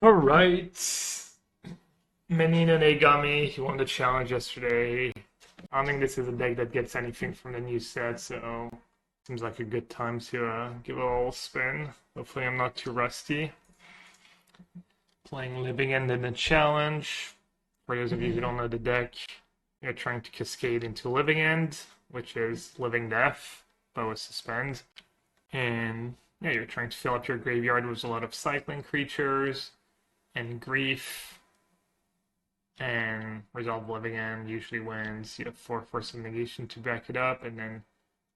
Alright. Menino Negami, he won the challenge yesterday. I don't think this is a deck that gets anything from the new set, so seems like a good time to give it a little spin. Hopefully I'm not too rusty. Playing Living End in the challenge. For those of you who don't know the deck, you're trying to cascade into Living End, which is Living Death, but with Suspend. And yeah, you're trying to fill up your graveyard with a lot of cycling creatures and grief, and Resolve Living End usually wins. You have 4 Force of Negation to back it up, and then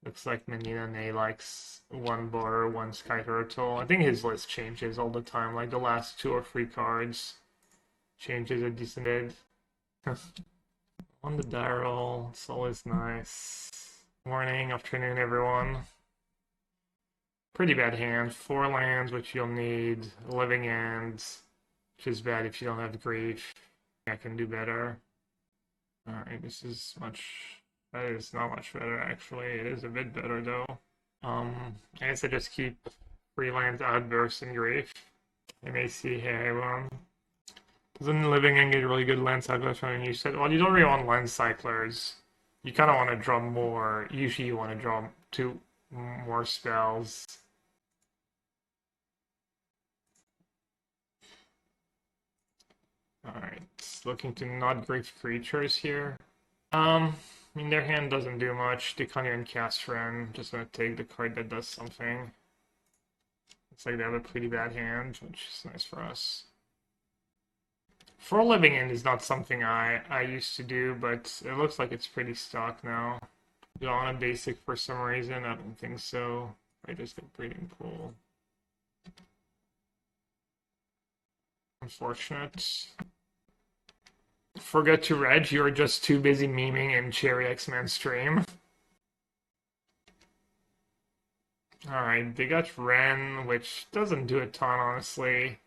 looks like Menino Ne likes 1 Borrower, 1 Skyturtle. I think his list changes all the time, like the last 2 or 3 cards changes a decent bit. On the die roll, it's always nice. Morning, afternoon, everyone. Pretty bad hand. 4 lands, which you'll need. Living Ends, which is bad if you don't have grief. I can do better. Alright, this is much... That is not much better, actually. It is a bit better, though. I guess I just keep Violent Outburst and grief. You may see here, doesn't Living End get really good land cyclers from you said? Well, you don't really want land cyclers. You kind of want to draw more. Usually you want to draw 2 more spells. Alright, looking to not grief creatures here. I mean, their hand doesn't do much. They can't even cast Friend. Just gonna take the card that does something. Looks like they have a pretty bad hand, which is nice for us. 4 Living End is not something I used to do, but it looks like it's pretty stock now. Do I want a basic for some reason? I don't think so. I just get Breeding Pool. Unfortunate. Forget to reg, you're just too busy memeing in Cherry X-Men stream. Alright, they got Ren, which doesn't do a ton, honestly.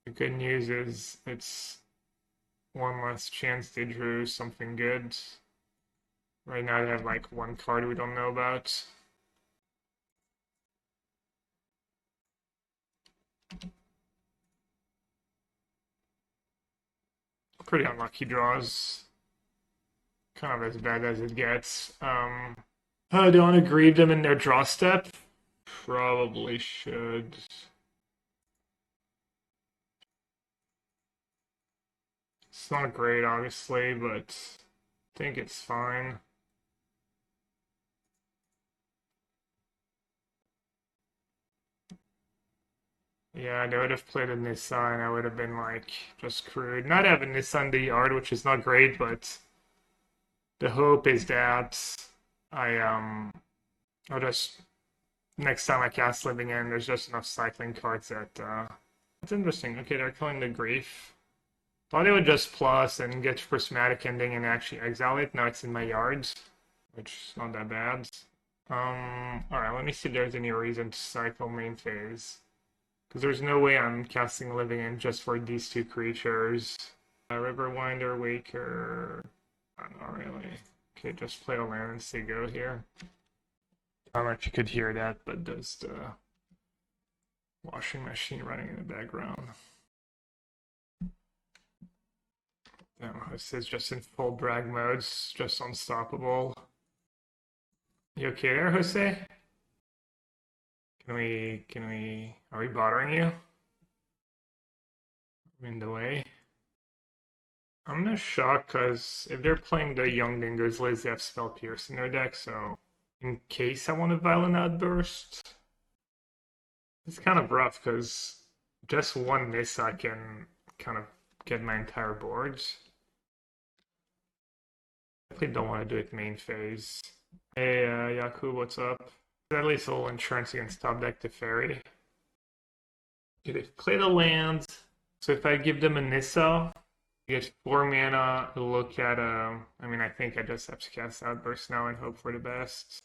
The good news is it's 1 less chance they drew something good. Right now they have like 1 card we don't know about. Pretty unlucky draws. Kind of as bad as it gets. Do I want to grieve them in their draw step? Probably should. It's not great, obviously, but I think it's fine. Yeah, they would have played a Nissan, I would have been like just screwed. Not having Nissan in the yard, which is not great, but the hope is that I'll just next time I cast Living End, there's just enough cycling cards that it's interesting. Okay, they're killing the grief. Thought it would just plus and get prismatic ending and actually exile it. Now it's in my yards, which is not that bad. Alright, let me see if there's any reason to cycle main phase. Because there's no way I'm casting Living End just for these 2 creatures. Riverwinder, Waker... Not really. Okay, just play a land and say go here. I don't know if you could hear that, but there's the washing machine running in the background. Damn, this is just in full brag mode, it's just unstoppable. You okay there, Jose? Are we bothering you? I'm in the way. I'm not shocked because if they're playing the Young Dingoes, they have Spell Pierce in their deck, so in case I want a Violent Outburst, it's kind of rough because just 1 miss I can kind of get my entire board. Definitely don't want to do it main phase. Hey, Yaku, what's up? At least a little insurance against top deck Teferi. Okay, they've played a land, so if I give them a Nissa, you get 4 mana to look at I mean, I think I just have to cast Outburst now and hope for the best.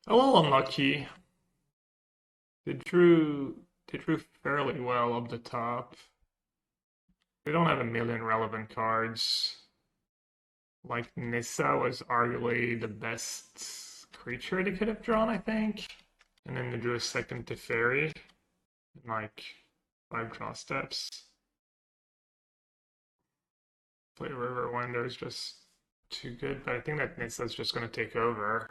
A little unlucky. They drew fairly well up the top. They don't have a million relevant cards. Like, Nissa was arguably the best creature they could have drawn, I think. And then they drew a second Teferi. Like, 5 draw steps. Play Riverwinder is just too good, but I think that Nissa's just going to take over.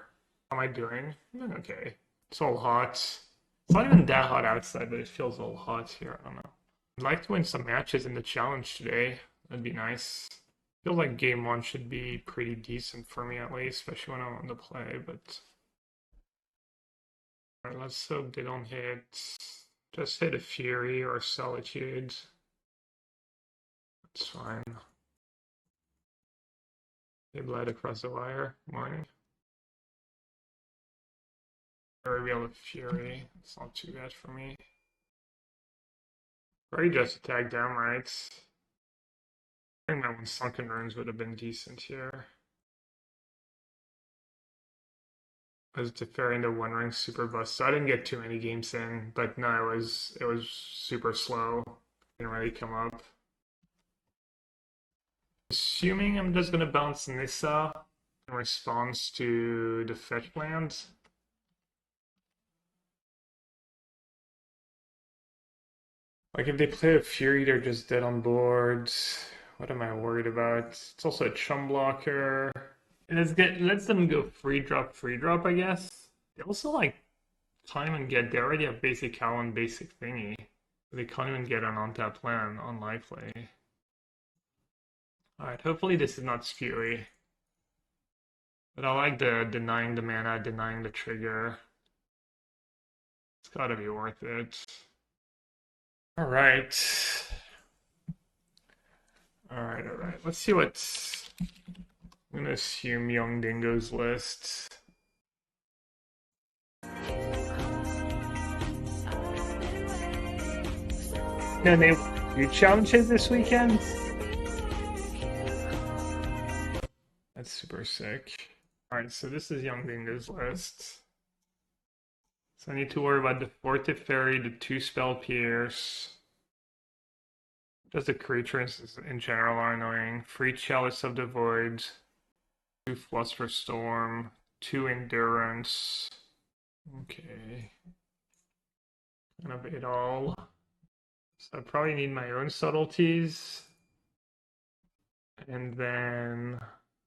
How am I doing? I'm doing okay. It's all hot. It's not even that hot outside, but it feels all hot here. I don't know. I'd like to win some matches in the challenge today. That'd be nice. Feels like game 1 should be pretty decent for me at least, especially when I want to play, but... Alright, let's hope they don't hit... Just hit a Fury or Solitude. That's fine. They bled across the wire. Morning. I reveal the Fury. It's not too bad for me. Or you just attack them, right? I think that one Sunken Ruins would have been decent here. As to Fairy into One Ring super bust, so I didn't get too many games in, but no, it was super slow. Didn't really come up. Assuming I'm just gonna bounce Nissa in response to the fetch land. Like if they play a Fury, they're just dead on board. What am I worried about? It's also a chum blocker. Let's them go free drop, I guess. They also like can't even get. They already have basic cow and basic thingy. They can't even get an on-tap land, unlikely. Alright, hopefully this is not Fury. But I like the denying the mana, denying the trigger. It's gotta be worth it. Alright. Alright. Let's see what's... I'm gonna assume Young Dingo's list. No, they do challenges this weekend? That's super sick. Alright, so this is Young Dingo's list. So I need to worry about the Forte Fairy, the 2 Spell Pierce. Just the creatures in general are annoying. 3 Chalice of the Void, 2 Fluster Storm, 2 Endurance. Okay. Kind of it all. So I probably need my own subtleties. And then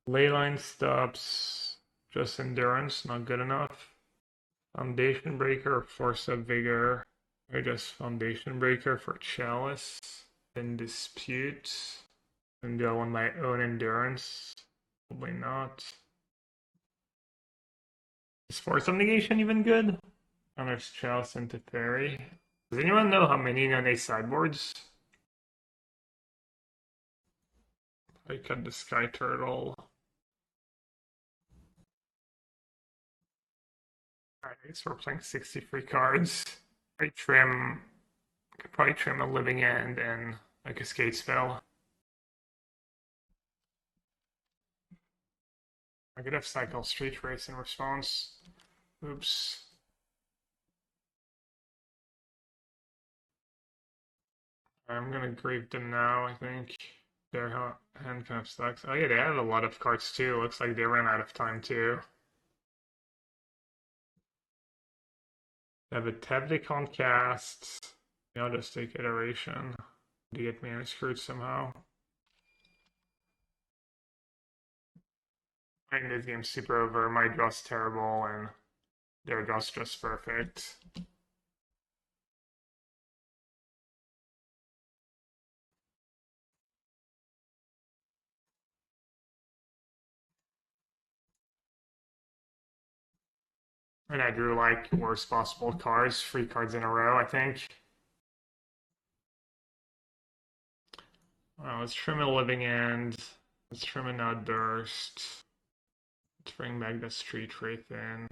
Leyline stops. Just Endurance, not good enough. Foundation Breaker or Force of Vigor. Or just Foundation Breaker for Chalice. Then Dispute. And do I want my own Endurance? Probably not. Is Force of Negation even good? And there's Chalice into Fairy. Does anyone know how many Nene sideboards? I cut the Skyturtle. Alright, I guess we're playing 63 cards. I could probably trim a Living End and a Cascade spell. I could have cycle Street Wraith in response. Oops. I'm gonna grave them now, I think. Their hand kind of sucks. Oh yeah, they have a lot of cards too. Looks like they ran out of time too. They have a Tevdicon cast. I'll just take Iteration to get me unscrewed somehow. I think this game's super over. My draw's terrible and their draw's just perfect. And I drew like worst possible cards, 3 cards in a row, I think. Let's trim a Living End. Let's trim an Outburst. Let's bring back the Street Wraith in.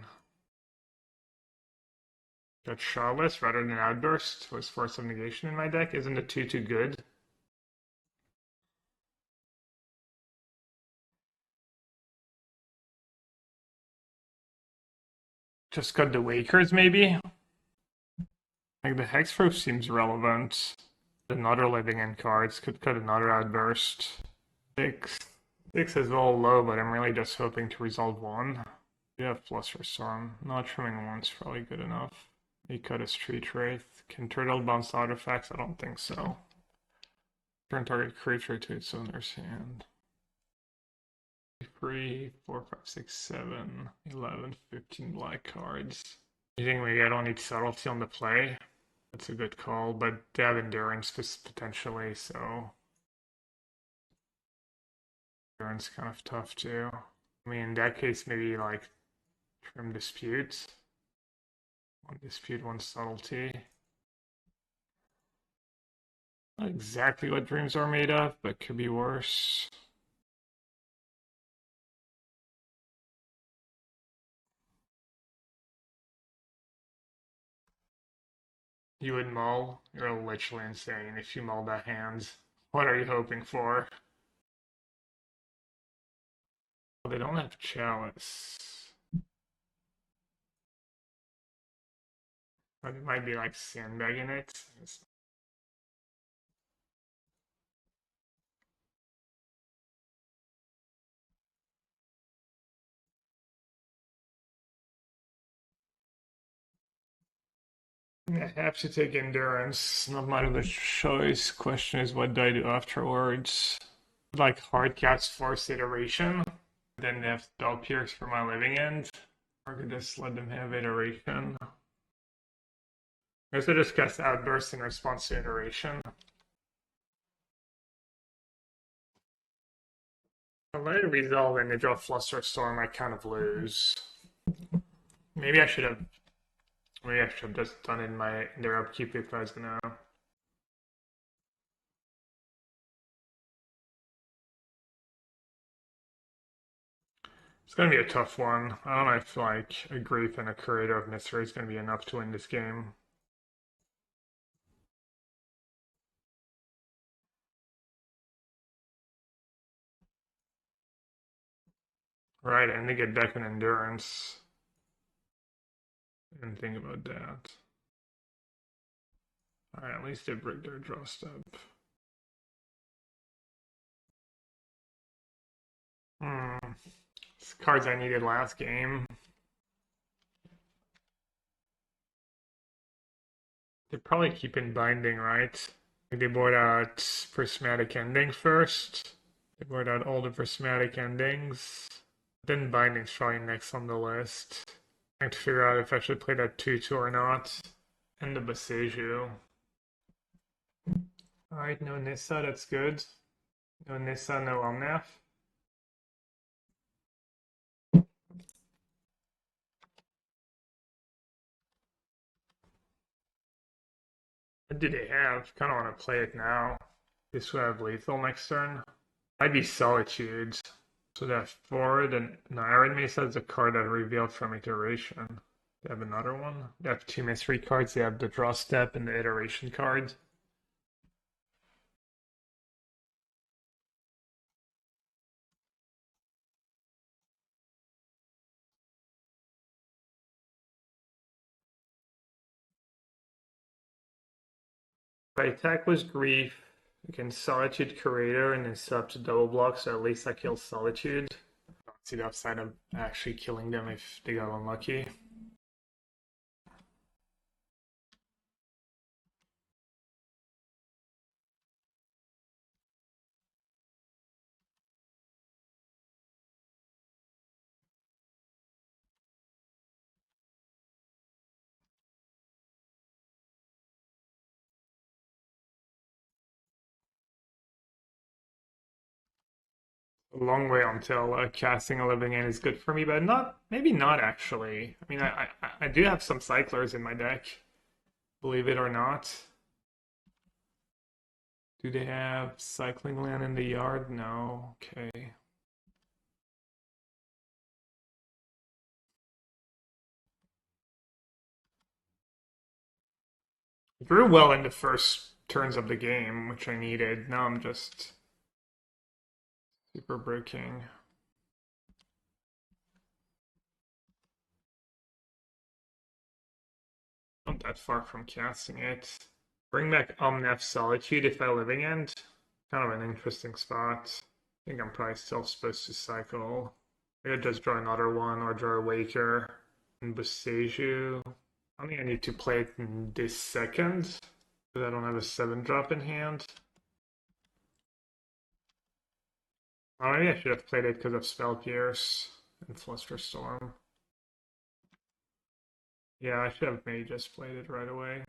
Got Shardless rather than Outburst. Was Force of Negation in my deck? Isn't the 2 too good? Just got the Wakers, maybe? Like, the Hexproof seems relevant. Another Living End cards. Could cut another Outburst. 6 is a little low, but I'm really just hoping to resolve 1. You have Fluster Storm. Not trimming 1's probably good enough. He cut a Street Wraith. Can turtle bounce artifacts? I don't think so. Turn target creature to its owner's hand. 3, 4, 5, 6, 7, 11, 15 black cards. You think maybe I don't need subtlety on the play? That's a good call, but they have endurance potentially, so endurance kind of tough too. I mean, in that case, maybe like trim dispute. One dispute, one subtlety. Not exactly what dreams are made of, but could be worse. You would mull? You're literally insane if you mull that hand. What are you hoping for? Well, they don't have chalice. But it might be like sandbagging it. I have to take endurance. Not much of a choice. Question is, what do I do afterwards? Like hard cast force iteration. Then they have Spell Pierce for my living end. Or could just let them have iteration. I guess I just cast Outburst in response to iteration. If I let it resolve and they draw Flusterstorm, I kind of lose. Maybe I should have just done it in their upkeep if I was gonna. It's gonna be a tough one. I don't know if like a Grief and a Curator of Mysteries is gonna be enough to win this game. Right, and they get back in endurance. I didn't think about that. Alright, at least they break their draw step. It's cards I needed last game. They probably keep in binding, right? They board out prismatic ending first. They board out all the prismatic endings. Then binding's probably next on the list. I have to figure out if I should play that 2/2 or not. And the Boseiju. Alright, no Nissa, that's good. No Nissa, no Omnath. What do they have? Kind of want to play it now. This would have lethal next turn. I'd be Solitude. So they have 4, then Iron Mace has a card that revealed from iteration. They have another one. They have 2 mystery cards. They have the draw step and the iteration card. If I attack with Grief, I can Solitude Curator and then sub to double block, so at least I kill Solitude. I don't see the upside of actually killing them if they got unlucky. A long way until casting a living end is good for me, but maybe not actually. I mean, I do have some cyclers in my deck, believe it or not. Do they have cycling land in the yard? No. Okay. Drew well in the first turns of the game, which I needed. Now I'm just super breaking. Not that far from casting it. Bring back Omnath Solitude if I living end. Kind of an interesting spot. I think I'm probably still supposed to cycle. I could just draw another one or draw a Waker and Boseiju. I think I need to play it in this second, because I don't have a 7-drop in hand. Oh, maybe I should have played it because of Spell Pierce and Flusterstorm. Yeah, I should have maybe just played it right away.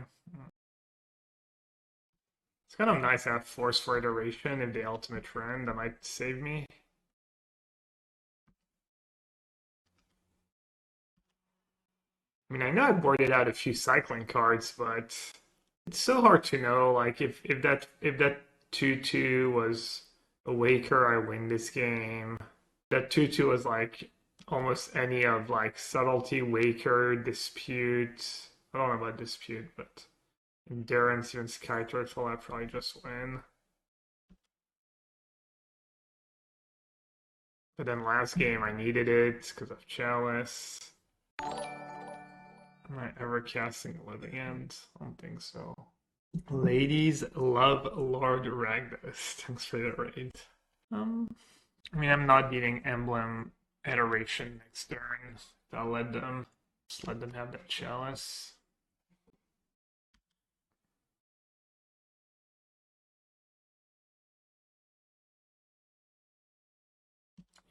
It's kind of nice to have Force for Iteration if the ultimate trend. That might save me. I mean, I know I boarded out a few cycling cards, but it's so hard to know. Like, if that 2/2 was a Waker, I win this game. That 2/2 was like almost any of like Subtlety, Waker, Dispute. I don't know about Dispute, but Endurance, even Skyturtle, I probably just win. But then last game I needed it because of Chalice. Am I ever casting a Living End? I don't think so. Ladies love Lord Ragdos. Thanks for the raid. I mean, I'm not beating Emblem Adoration next turn. I'll let them have that Chalice.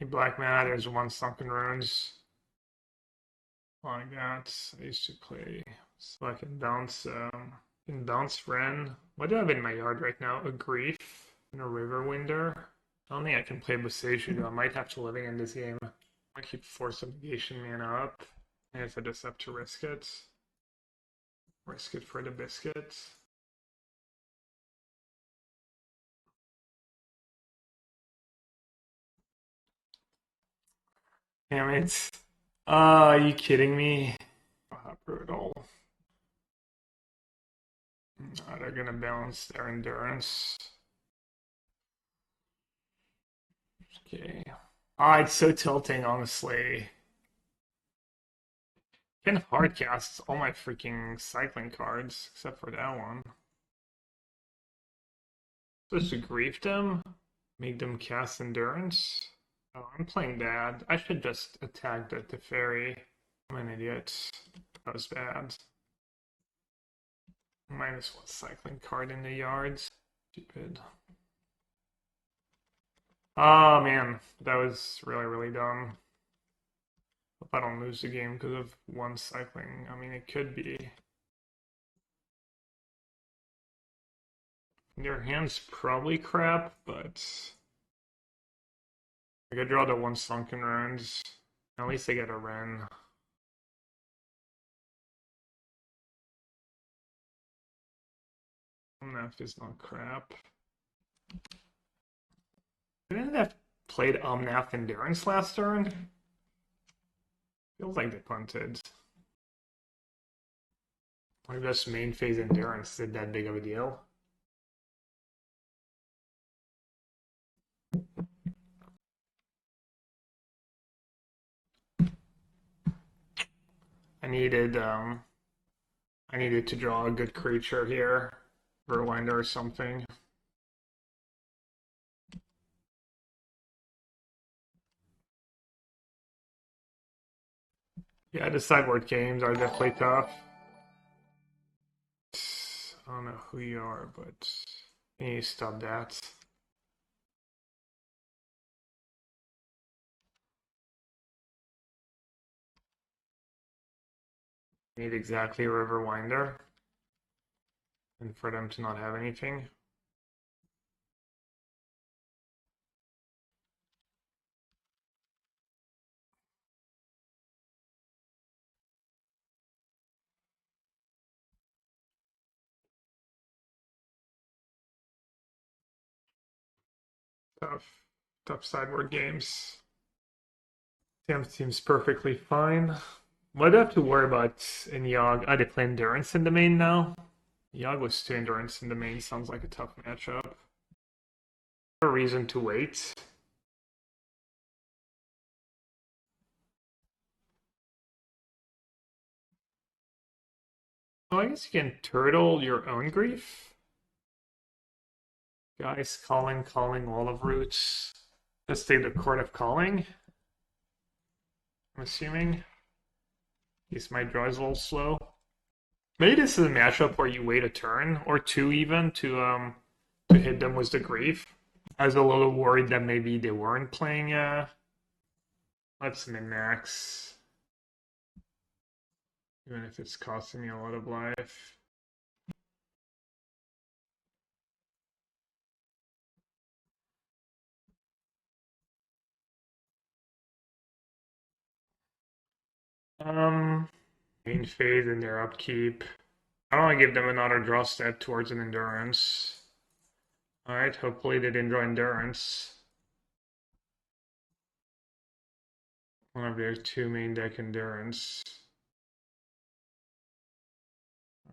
Hey, Black Mana, there's one Sunken Ruins. Like that. I used to play, so I can bounce Ren. What do I have in my yard right now? A Grief and a Riverwinder. I don't think I can play Boseiju though. I might have to Living in this game. I keep Force of Negation mana up. I guess I just have to risk it. Risk it for the biscuit. Damn it. Are you kidding me? Brutal. No, they're gonna balance their endurance. Okay. It's so tilting, honestly. Can hardcast all my freaking cycling cards, except for that one. Supposed to grief them? Make them cast endurance? Oh, I'm playing bad. I should just attack the Teferi. I'm an idiot. That was bad. -1 cycling card in the yards. Stupid. Oh man, that was really, really dumb. Hope I don't lose the game because of one cycling. I mean, it could be. Their hand's probably crap, but I could draw the one Sunken Ruins. At least I get a Ren. Omnath is not crap. Didn't have played Omnath Endurance last turn? Feels like they punted. I guess main phase Endurance did that big of a deal. I needed to draw a good creature here. Verwinder or something. Yeah, the sideboard games are definitely tough. I don't know who you are, but can you stop that? Need exactly Riverwinder. And for them to not have anything. Tough sideboard games. Sam seems perfectly fine. What do I have to worry about in Yogg? They play Endurance in the main now? Yogg was 2 Endurance in the main, sounds like a tough matchup. A reason to wait. Oh, I guess you can turtle your own grief. Guys, calling Wall of Roots. Just take the Court of Calling. I'm assuming. Guess my draw is a little slow. Maybe this is a matchup where you wait a turn or two even to hit them with the grief. I was a little worried that maybe they weren't playing let's min-max. Even if it's costing me a lot of life. Main phase in their upkeep. I don't want to give them another draw step towards an endurance. Alright, hopefully they didn't draw endurance. One of their two main deck endurance.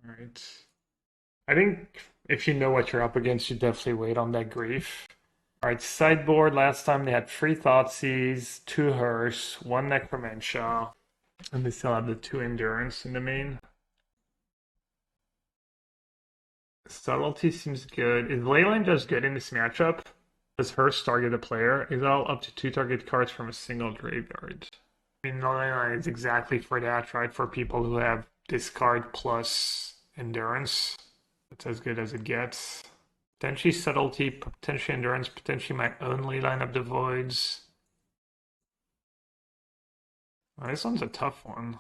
Alright. I think if you know what you're up against, you definitely wait on that grief. Alright, sideboard. Last time they had 3 Thoughtseize, 2 Hearse, 1 Necromantia, and they still have the 2 Endurance in the main. Subtlety seems good. Is Leyline just good in this matchup? Does Hearse target a player? Is all up to 2 target cards from a single graveyard? I mean, Leyline is exactly for that, right? For people who have discard plus Endurance. That's as good as it gets. Potentially Subtlety, potentially Endurance, potentially my own Leyline of the Voids. Oh, this one's a tough one.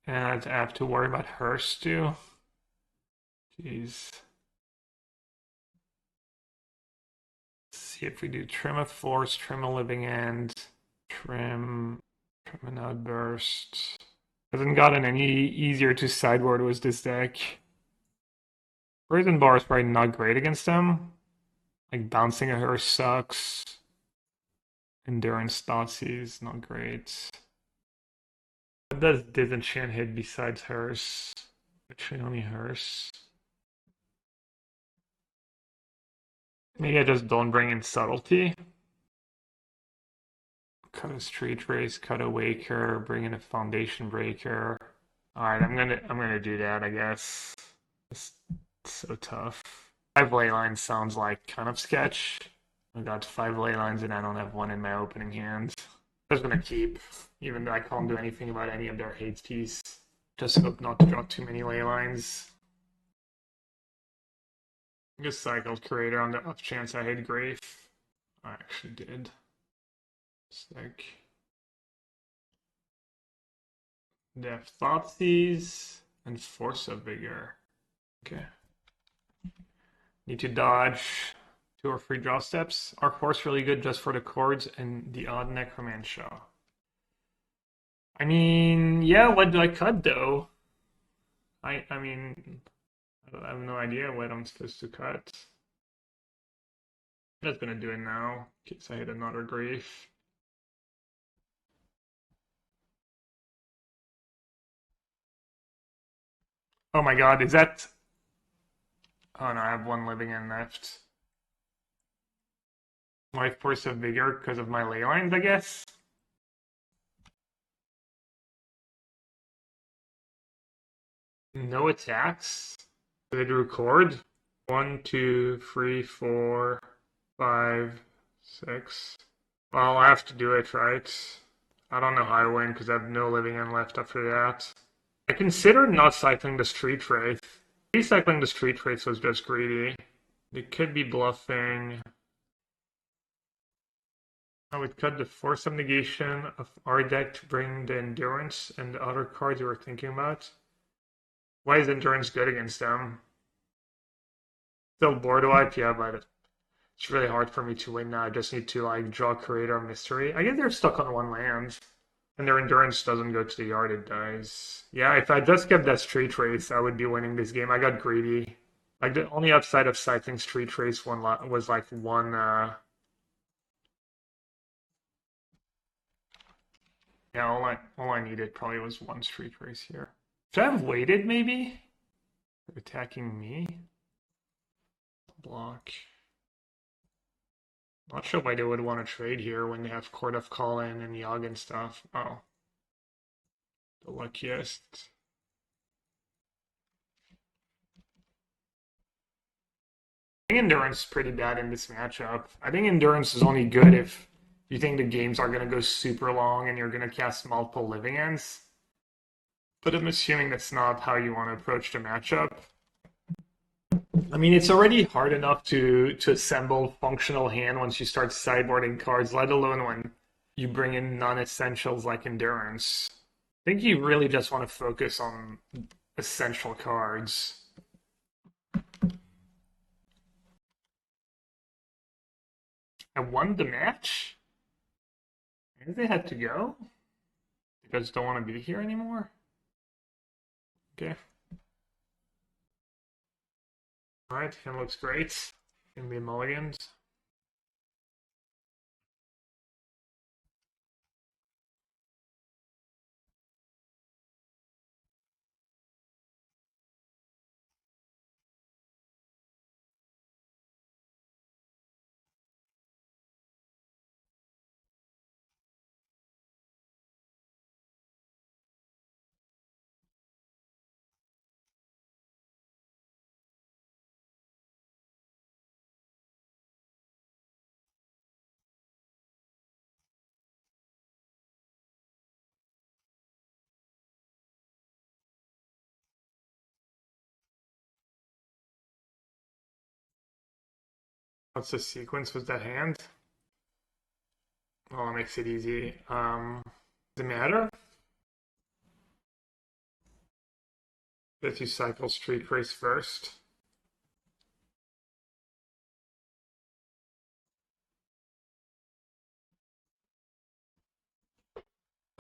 And I have to worry about Hearse too. Jeez. Let's see if we do Trim a Force, Trim a Living End, Trim an Outburst. Hasn't gotten any easier to sideboard with this deck. Brazen Borrower is probably not great against them. Like bouncing a Hearse sucks. Endurance Thoughtseize, not great. What does Disenchant hit besides Hearse? Actually, only Hearse. Maybe I just don't bring in Subtlety. Cut a Street Wraith, cut a Waker, bring in a Foundation Breaker. Alright, I'm gonna do that, I guess. It's so tough. 5 Leylines sounds like kind of sketch. I got 5 Leylines and I don't have one in my opening hand. I'm just gonna keep, even though I can't do anything about any of their hate piece. Just hope not to draw too many Leylines. I just cycled Curator on the off chance I hit Grave. I actually did. Sick. They have Thoughtseize and Force of Vigor. Okay. Need to dodge 2 or 3 draw steps. Are Force really good just for the chords and the odd Necromantia? I mean, yeah, what do I cut though? I mean, I have no idea what I'm supposed to cut. I'm just gonna do it now, in case I hit another grief. Oh my god, is that... Oh no, I have 1 living in left. My Force of Vigor because of my Leylines, I guess? No attacks. So they drew cord. 1, 2, 3, 4, 5, 6. Well, I have to do it, right? I don't know how I win because I have no living in left after that. I considered not cycling the Street Wraith. Recycling the Street Wraith was just greedy. They could be bluffing. I would cut the Force of Negation of our deck to bring the Endurance and the other cards you were thinking about. Why is Endurance good against them? Still board wipe, yeah, but it's really hard for me to win now. I just need to like draw Curator of Mystery. I guess they're stuck on 1 land. And their Endurance doesn't go to the yard, it dies. Yeah, if I just kept that Street Race, I would be winning this game. I got greedy. Like, the only upside of cycling Street Race was like 1... Yeah, all I needed probably was 1 Street Race here. Should I have waited, maybe? They're attacking me? Block. Not sure why they would want to trade here when they have Court of Call-In and Yogg and stuff. Oh. The luckiest. I think Endurance is pretty bad in this matchup. I think Endurance is only good if you think the games are going to go super long and you're going to cast multiple living ends. But I'm assuming that's not how you want to approach the matchup. I mean, it's already hard enough to assemble functional hand once you start sideboarding cards, let alone when you bring in non-essentials like Endurance. I think you really just want to focus on essential cards. I won the match? Maybe they had to go? You guys don't want to be here anymore? Okay. Alright, him looks great. Gonna be mulligans. What's the sequence with that hand? Well, it makes it easy. Does it matter? If you cycle Street Wraith first.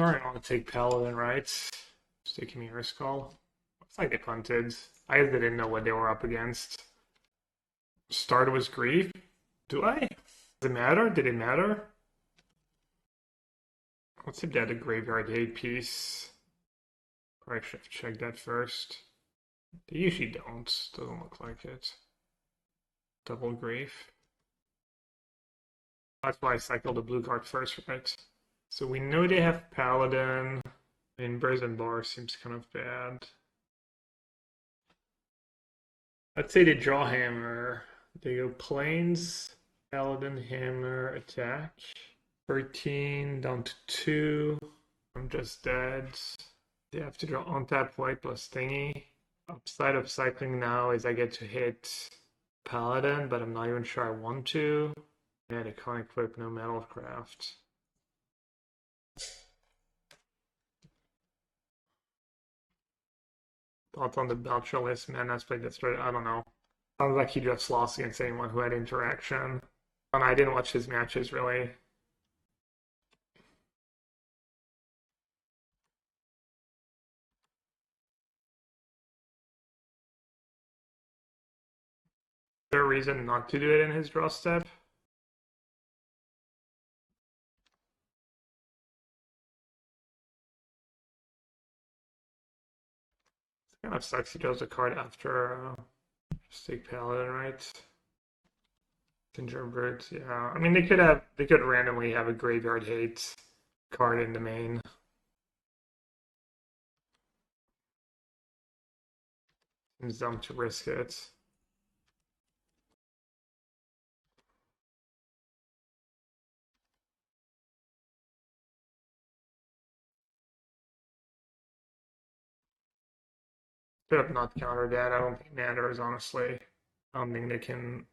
Alright, I want to take Paladin, right? Just taking me Earth Call. Looks like they punted. I didn't know what they were up against. Start was Grief. Do I? Does it matter? Did it matter? Let's see if they had a Graveyard Hate piece. Probably should have checked that first. They usually don't. Doesn't look like it. Double Grief. That's why I cycled the blue card first, right? So we know they have Paladin. And Brazen Borrower seems kind of bad. Let's say they draw Hammer. They go Plains, Paladin, Hammer, attack. 13 down to 2. I'm just dead. They have to draw untap white plus thingy. Upside of cycling now is I get to hit Paladin, but I'm not even sure I want to. Yeah, they can't equip no Metalcraft. Thoughts on the Belcher list, man? That's played this right. I don't know. Sounds like he just lost against anyone who had interaction. And I didn't watch his matches really. Is there a reason not to do it in his draw step? It kind of sucks he draws a card after just take Paladin, right? Gingerbread, yeah. I mean they could randomly have a Graveyard Hate card in the main. Seems dumb to risk it. Could have not countered that. I don't think it matters, honestly. I don't think they can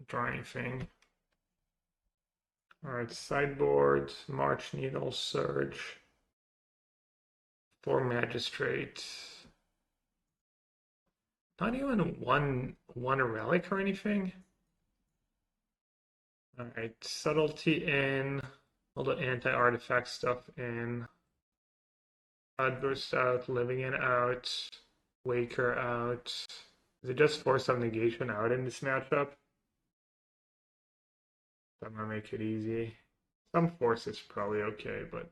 draw anything. Alright, sideboard, March Needle, Surge. 4 Magistrate. Not even one relic or anything. Alright, Subtlety in. All the anti-artifact stuff in. Outburst out, Living in out. Waker out. Is it just Force of Negation out in this matchup? That might make it easy. Some Force is probably okay, but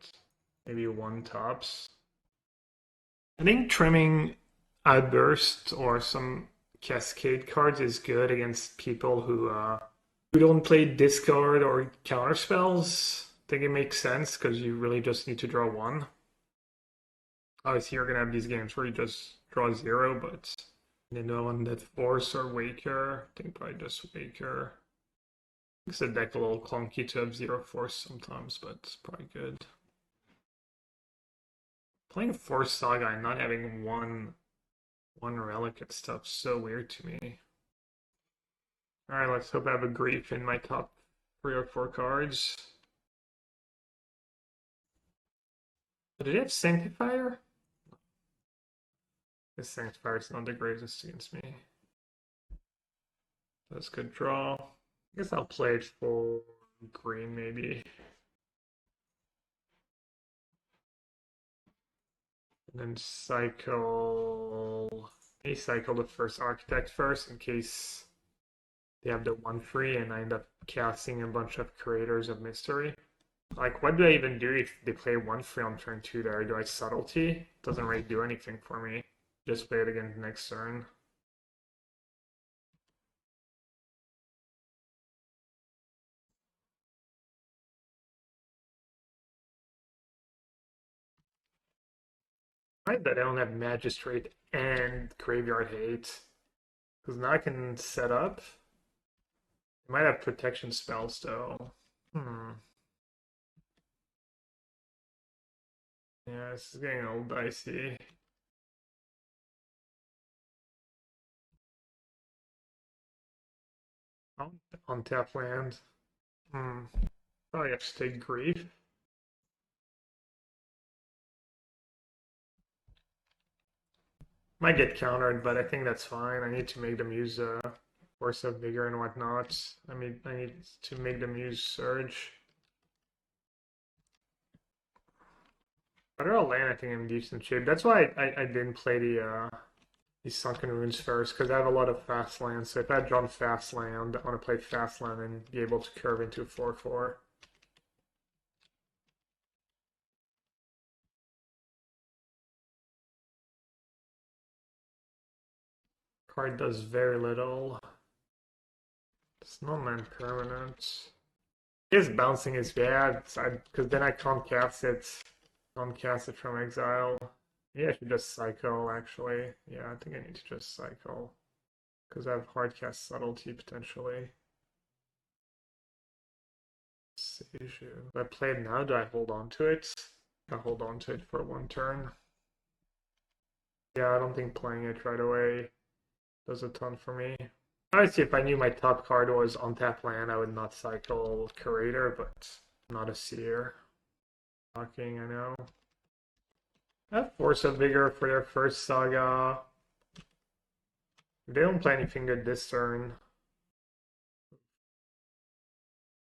maybe one tops. I think trimming Outburst or some Cascade cards is good against people who don't play discard or counter spells. I think it makes sense because you really just need to draw one. Obviously, you're gonna have these games where you just draw 0, but you know, on that Force or Waker, I think probably just Waker. It's a deck a little clunky to have 0 Force sometimes, but it's probably good. Playing Force Saga and not having one relic and stuff so weird to me. Alright, let's hope I have a grief in my top 3 or 4 cards. But did it have Sanctifier? This Sanctifier is not the greatest against me. That's a good draw. I guess I'll play it for green maybe. And then cycle. I cycle the first architect first in case they have the 1 free and I end up casting a bunch of Curators of Mystery. Like, what do I even do if they play 1 free on turn 2 there? Do I Subtlety? Doesn't really do anything for me. Just play it again next turn. I bet I don't have Magistrate and Graveyard Hate. Because now I can set up. I might have protection spells though. Yeah, this is getting a little dicey. On tap land. Probably have to take grief. Might get countered, but I think that's fine. I need to make them use Force of Vigor and whatnot. I mean, I need to make them use Surge. But they're all land, I think, in decent shape. That's why I didn't play the Sunken Ruins first, because I have a lot of fast land. So if I had drawn fast land, I want to play fast land and be able to curve into 4/4. Card does very little. It's no man permanent. I guess bouncing is bad, because then I can't cast it. Can't cast it from exile. Yeah, I should just cycle, actually. Yeah, I think I need to just cycle. Because I have hardcast Subtlety, potentially. Boseiju. If I play it now, do I hold on to it? I hold on to it for 1 turn. Yeah, I don't think playing it right away does a ton for me. Obviously, if I knew my top card was on tap land, I would not cycle Curator, but I'm not a seer. Shocking, I know. I have Force of Vigor for their first saga. They don't play anything good this turn.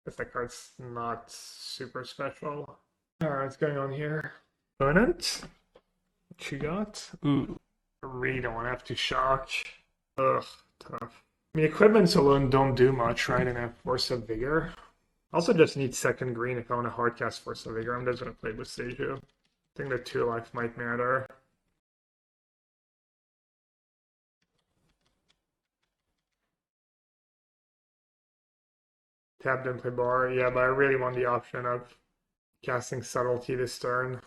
Guess that card's not super special. Alright, what's going on here? Opponent? What you got? Ooh. I really don't want to have to shock. Ugh, tough. I mean, equipments alone don't do much, right? And I have Force of Vigor. Also just need second green if I want to hardcast Force of Vigor. I'm just going to play Boseiju. I think the 2 life might matter. Tapped and play bar. Yeah, but I really want the option of casting Subtlety this turn.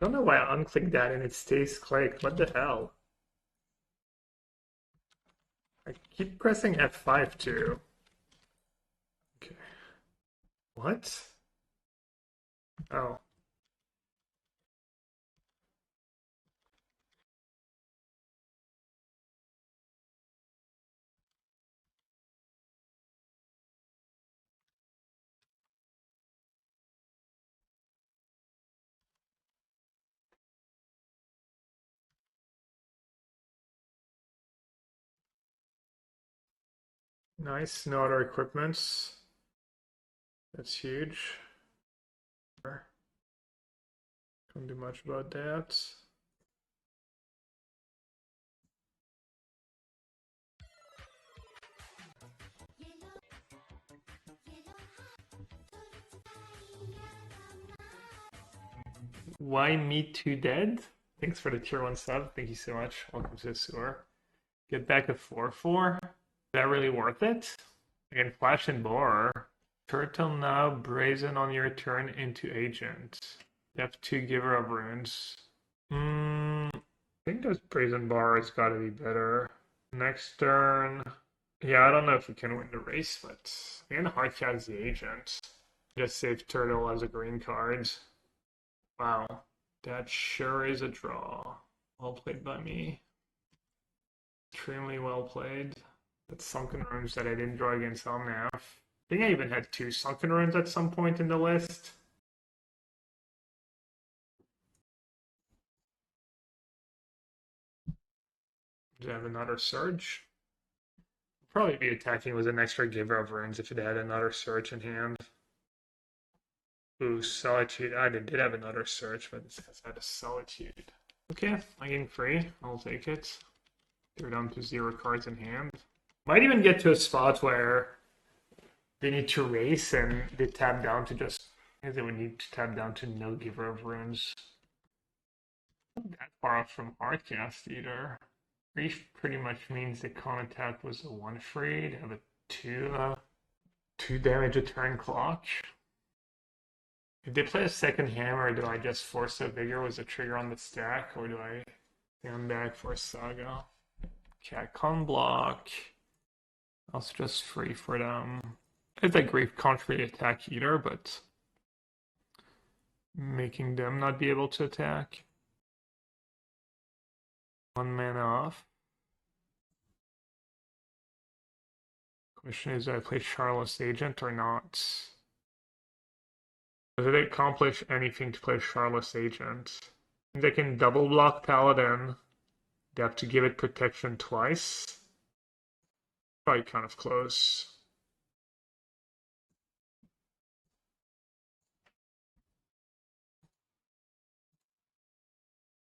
I don't know why I unclicked that and it stays clicked. What the hell? I keep pressing F5 too. Okay. What? Oh. Nice. No other equipments. That's huge. Can't do much about that. Why me too dead? Thanks for the tier 1 sub. Thank you so much. Welcome to the sewer. Get back to 4/4. Is that really worth it? I can flash and bore. Turtle now, Brazen on your turn into Agent. You have 2 Giver of Runes. think those Brazen Borrower's gotta be better. Next turn. Yeah, I don't know if we can win the race, but and Hardcat's the agent. Just save Turtle as a green card. Wow. That sure is a draw. Well played by me. Extremely well played. That's Sunken Ruins that I didn't draw against Omnath. I think I even had 2 Sunken Ruins at some point in the list. Do I have another Surge? Probably be attacking with an extra Giver of Runes if it had another Surge in hand. Ooh, Solitude. I did have another Surge, but this has had a Solitude. Okay, I gain 3. I'll take it. They're down to 0 cards in hand. Might even get to a spot where they need to race and they tap down to just, they would need to tap down to no Giver of Runes. Not that far off from Hardcast either. Grief pretty much means the con attack was a 1 free. They have a 2 damage a turn clock. If they play a second hammer, do I just Force of Vigor was a trigger on the stack, or do I stand back for a Saga? Okay, con block. Also just free for them. It's like Grief can't really attack either, but making them not be able to attack. 1 mana off. Question is, do I play Shardless Agent or not? Does it accomplish anything to play Shardless Agent? They can double block Paladin. They have to give it protection twice. Probably kind of close.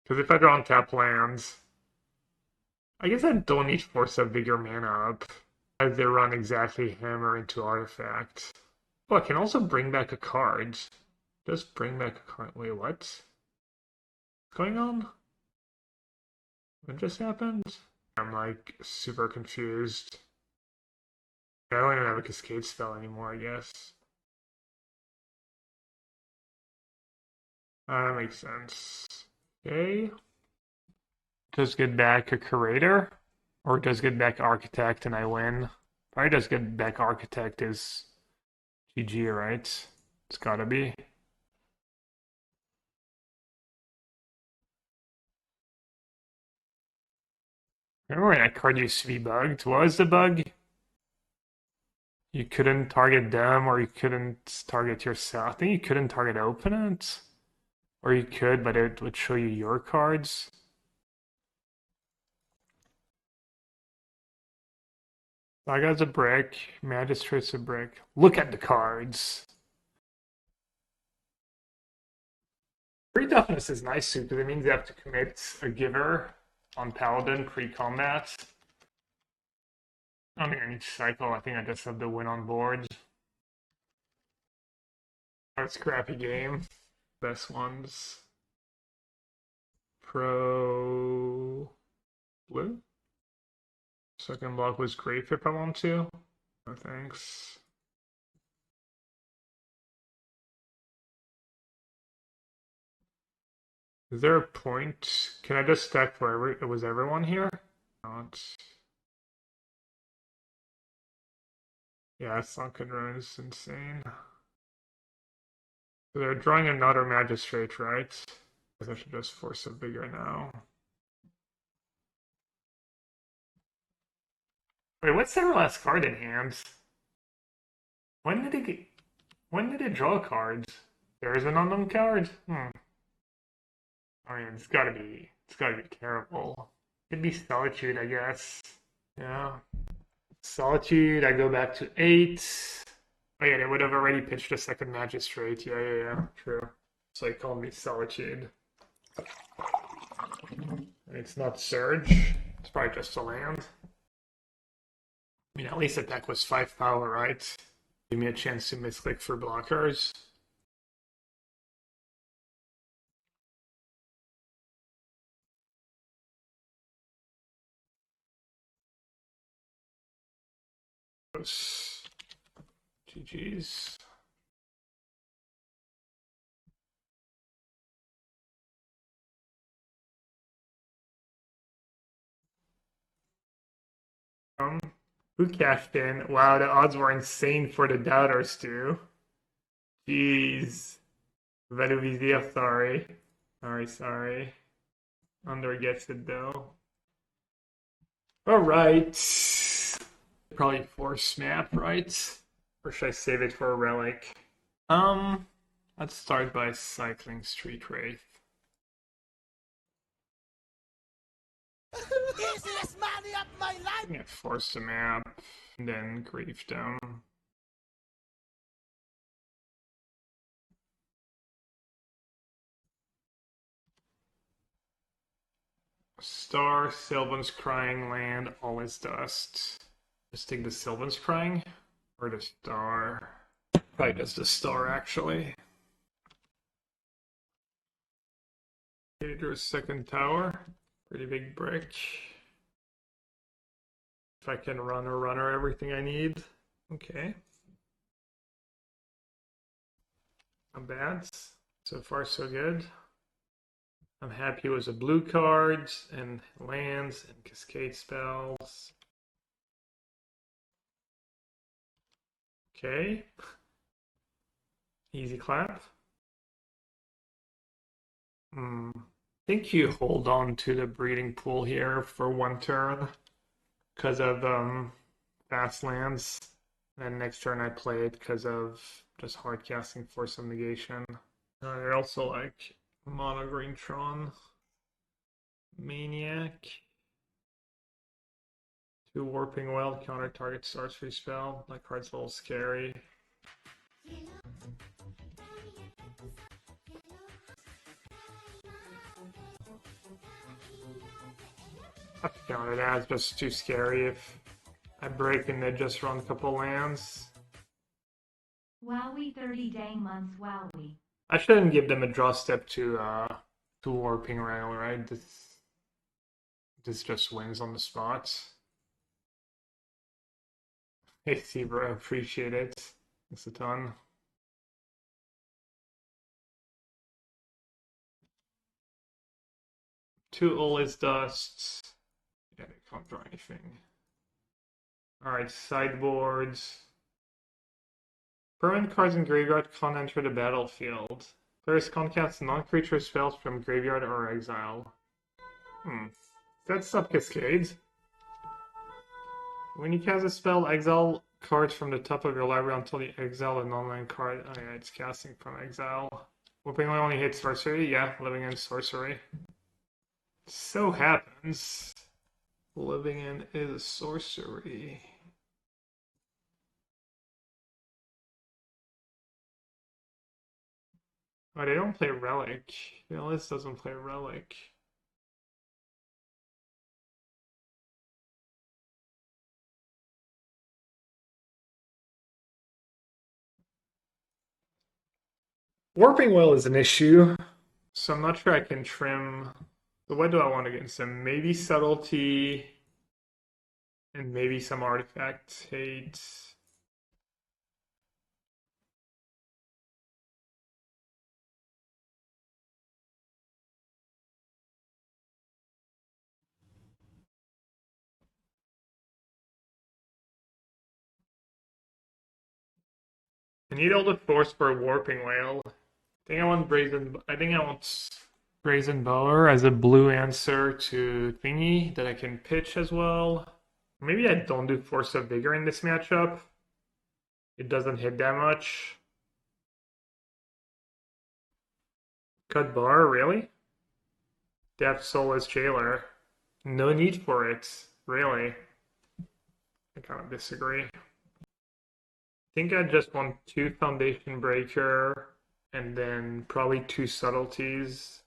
Because if I draw on tap lands, I guess I don't need Force of Vigor mana up, as they run exactly Hammer into Artifact. Oh, I can also bring back a card. Just bring back a card. Wait, what? What's going on? What just happened? I'm like super confused. I don't even have a Cascade spell anymore, I guess. That makes sense. Okay. Just get back a Curator? Or just get back Architect and I win? Probably just get back Architect is GG, right? It's gotta be. Remember when that card used to be bugged? What was the bug? You couldn't target them or you couldn't target yourself. I think you couldn't target opponents. Or you could, but it would show you your cards. Saga's a brick. Magistrate's a brick. Look at the cards. Free toughness is nice too, because it means you have to commit a giver on Paladin pre-combat. I don't think I need cycle. I think I just have the win on board. It's a crappy game. Best ones. Pro blue. Second block was great if I want to. No thanks. Is there a point? Can I just stack for was everyone here? Not. Yeah, Sunken Ruins is insane. So they're drawing another Magistrate, right? I should just Force of Vigor now. Wait, what's their last card in hand? When did it draw cards? There is an unknown card? I mean, it's gotta be terrible. Could be Solitude, I guess. Yeah. Solitude, I go back to 8. Oh yeah, they would have already pitched a second Magistrate. Yeah, true. So they called me Solitude. It's not Surge. It's probably just a land. I mean, at least that deck was 5 power, right? Give me a chance to misclick for blockers. GG's. Um, who cashed in? Wow, the odds were insane for the doubters too. Jeez. Veduvizia, sorry. Sorry. Under gets it though. Alright. Probably force map, right? Or should I save it for a relic? Let's start by cycling Street Wraith. Easiest money of my life! I'm gonna force the map, and then grief them. Star, Sylvan's Crying land, all is dust. Just take the Sylvan's Crying or the Star. Probably just the Star actually. Curator's second tower. Pretty big brick. If I can run a runner everything I need. Okay. Not bad. So far so good. I'm happy with the blue cards and lands and cascade spells. Okay. Easy clap. I think you hold on to the breeding pool here for one turn because of fast lands. And next turn I play it because of just hard casting Force of Negation. I also like Mono Green Tron. Maniac. 2 Warping Well, counter target sorcery spell. That card's a little scary. I counter that, it's just too scary if I break and they just run a couple lands. Wowie 30 dang months, wowie. I shouldn't give them a draw step to Warping Rail, right? This just wins on the spot. Hey, Zebra, appreciate it. Thanks a ton. Two all is dust. Yeah, they can't draw anything. Alright, sideboards. Permanent cards in graveyard can't enter the battlefield. Players can't cast non-creature spells from graveyard or exile. That's not Cascade. When you cast a spell, exile cards from the top of your library until you exile a non-land card. Oh yeah, it's casting from exile. Whooping only hits sorcery? Yeah, living in sorcery. So happens. Living in is sorcery. Oh, they don't play Relic. The list doesn't play Relic. Warping Well is an issue, so I'm not sure I can trim. So what do I want against them? Maybe Subtlety, and maybe some Artifact Hate. I need all the force for a Warping Whale. I think I want Brazen Borrower as a blue answer to Thingy that I can pitch as well. Maybe I don't do Force of Vigor in this matchup. It doesn't hit that much. Cut Bar, really? Death Soulless Jailer. No need for it, really. I kind of disagree. I think I just want 2 Foundation Breaker and then probably 2 Subtleties.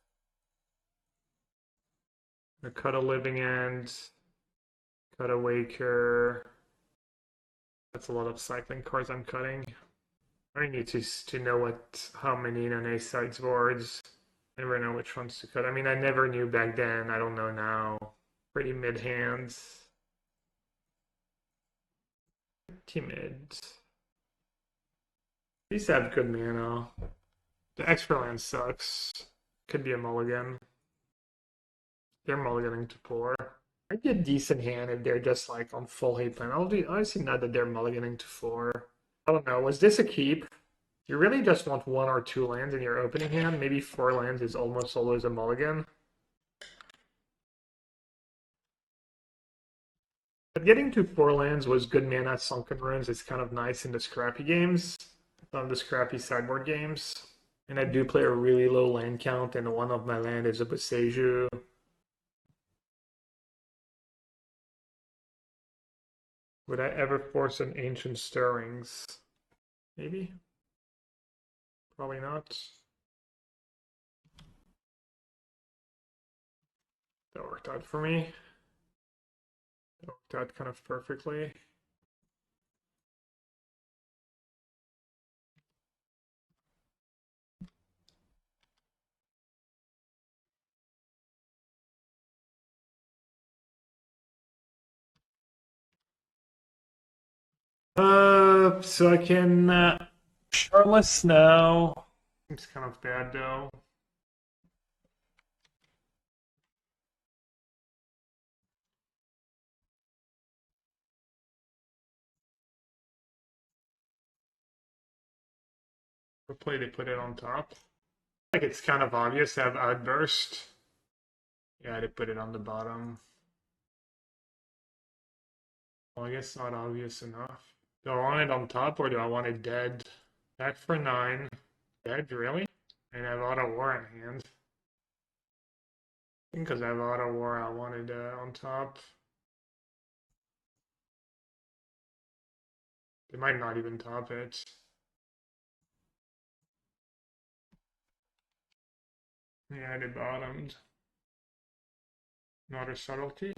I cut a Living End, cut a Waker. That's a lot of cycling cards I'm cutting. I need to know how many in an A sideboards. I never know which ones to cut. I mean, I never knew back then. I don't know now. Pretty mid hands. Timid. These have good mana. The extra land sucks. Could be a mulligan. They're mulliganing to 4. I'd get decent hand if they're just like on full hate plan. Obviously not that they're mulliganing to 4. I don't know. Was this a keep? You really just want 1 or 2 lands in your opening hand. Maybe 4 lands is almost always a mulligan. But getting to 4 lands was good mana at Sunken Ruins. It's kind of nice in the scrappy games, some of the scrappy sideboard games. And I do play a really low land count, and one of my land is a Boseiju. Would I ever force an Ancient Stirrings? Maybe. Probably not. That worked out for me. That worked out kind of perfectly. So I can Shardless now. Seems kind of bad though. For play, they put it on top. Like it's kind of obvious to have Outburst. Yeah, they put it on the bottom. Well, I guess not obvious enough. Do I want it on top or do I want it dead? Back for 9. Dead, really? And I have Otawara in hand. I think because I have Otawara, I wanted on top. They might not even top it. Yeah, they bottomed. Not a subtlety.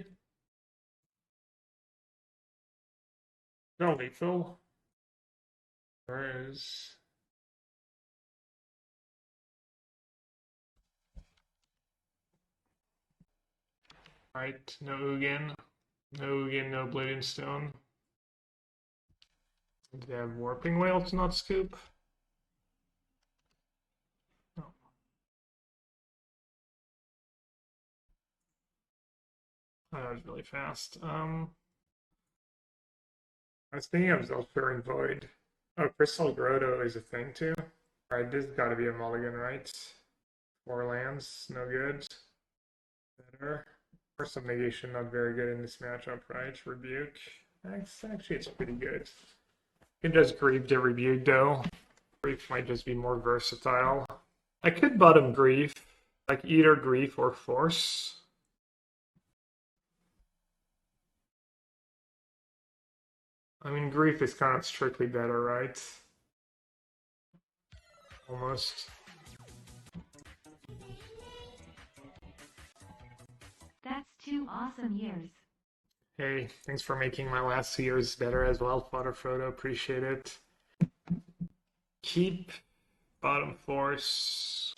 No lethal. There is. Right, no Ugin. No Ugin, no Bleeding Stone. Do they have Warping Whale to not scoop? No. Oh, that was really fast. I was thinking of Zulfur Void. Oh, Crystal Grotto is a thing too. Alright, this has got to be a mulligan, right? 4 lands, no good. Better. Force of Negation, not very good in this matchup, right? Rebuke. Actually, it's pretty good. You can just Grieve to Rebuke, though. Grief might just be more versatile. I could bottom Grief, like either Grief or Force. I mean, Grief is kind of strictly better, right? Almost. That's 2 awesome years. Hey, thanks for making my last 2 years better as well, Father Frodo. Appreciate it. Keep bottom Force.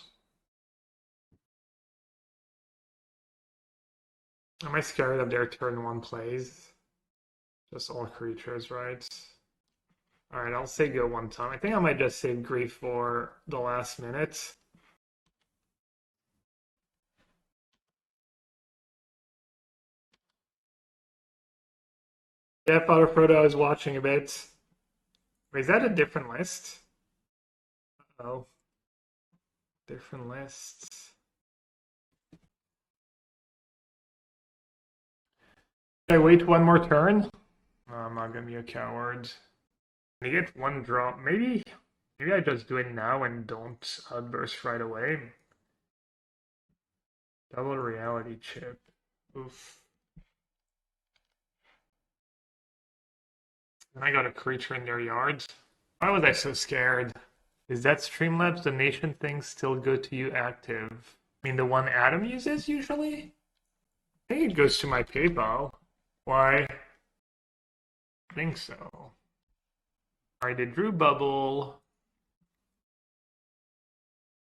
Am I scared of their turn 1 plays? Just all creatures, right? Alright, I'll say go 1 time. I think I might just save Grief for the last minute. Yeah, Father Frodo, I was watching a bit. Wait, is that a different list? Oh. Different lists. Should I wait 1 more turn? No, I'm not gonna be a coward. I get 1 draw. Maybe I just do it now and don't outburst right away. Double reality chip. Oof. And I got a creature in their yard. Why was I so scared? Is that Streamlabs donation thing still go to you active? I mean, the one Adam uses usually? I think it goes to my PayPal. Why? I think so. Alright, I drew bubble.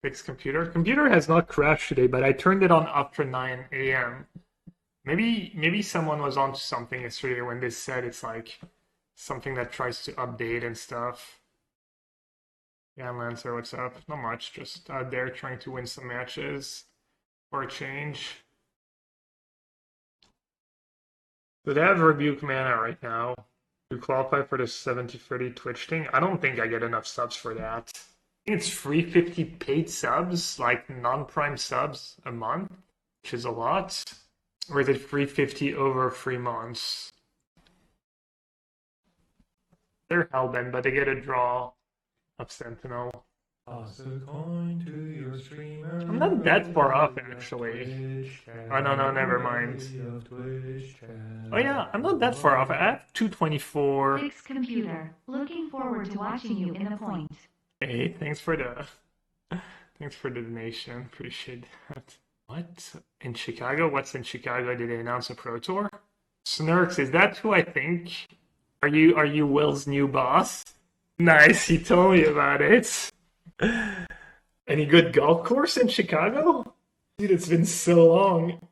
Fix computer. Computer has not crashed today, but I turned it on after 9 a.m. Maybe someone was onto something yesterday when they said it's like something that tries to update and stuff. Yeah, Lancer, what's up? Not much, just out there trying to win some matches for a change. So they have Rebuke mana right now. To qualify for the 70-30 Twitch thing, I don't think I get enough subs for that. I think it's 350 paid subs, like non-prime subs a month, which is a lot. Or is it 350 over 3 months? They're hellbent, but they get a draw of Sentinel. Toss a coin to your streamer. I'm not that far off, actually. Oh, no, never mind. Oh, yeah, I'm not that far off. I have 224. Fix computer. Looking forward to watching you in the point. Hey, thanks for the donation. Appreciate that. What? In Chicago? What's in Chicago? Did they announce a Pro Tour? Snurks, is that who I think? Are you Will's new boss? Nice, he told me about it. Any good golf course in Chicago? Dude, it's been so long.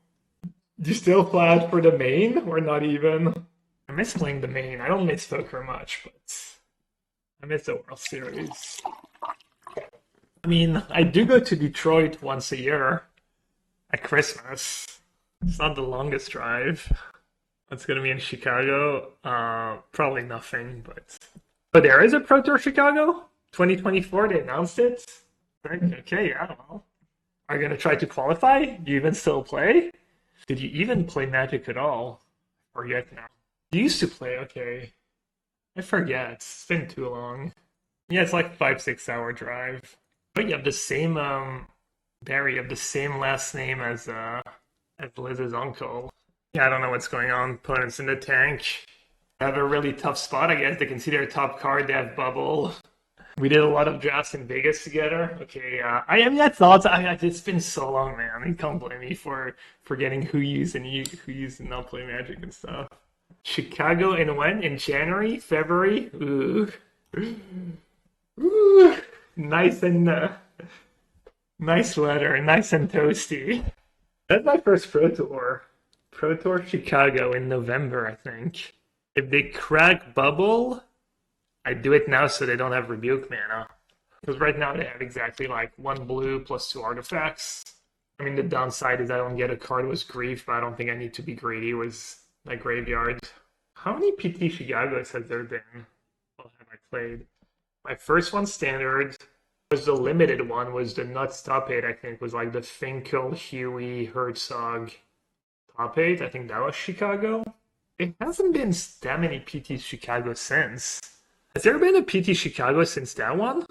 Do you still fly out for the main, or not even? I miss playing the main. I don't miss poker much, but I miss the World Series. I mean, I do go to Detroit once a year at Christmas. It's not the longest drive. What's gonna be in Chicago? Probably nothing, but there is a Pro Tour Chicago 2024. They announced it. Okay, yeah. Well, are you gonna try to qualify? Do you even still play? Did you even play Magic at all? Forget now. You used to play. Okay, I forget. It's been too long. Yeah, it's like 5-6 hour drive. But you have the same Barry. You have the same last name as Liz's uncle. Yeah, I don't know what's going on. Opponents in the tank have a really tough spot, I guess. They can see their top card. They have bubble. We did a lot of drafts in Vegas together. Okay, I mean, that's thoughts. It's been so long, man. You can't blame me for forgetting who used and who used and not play Magic and stuff. Chicago in when? In January? February? Ooh. Ooh. Nice and nice weather. Nice and toasty. That's my first Pro Tour. Pro Tour Chicago in November, I think. If they crack bubble, I do it now so they don't have Rebuke mana. Because right now they have exactly like 1 blue plus 2 artifacts. I mean, the downside is I don't get a card with Grief, but I don't think I need to be greedy with my graveyard. How many PT Chicagos has there been? What have I played? My first one standard was the limited one, was the Nuts Top 8, I think, was like the Finkel, Huey, Herzog Top 8. I think that was Chicago. It hasn't been that many PT Chicago since. Has there been a PT Chicago since that one?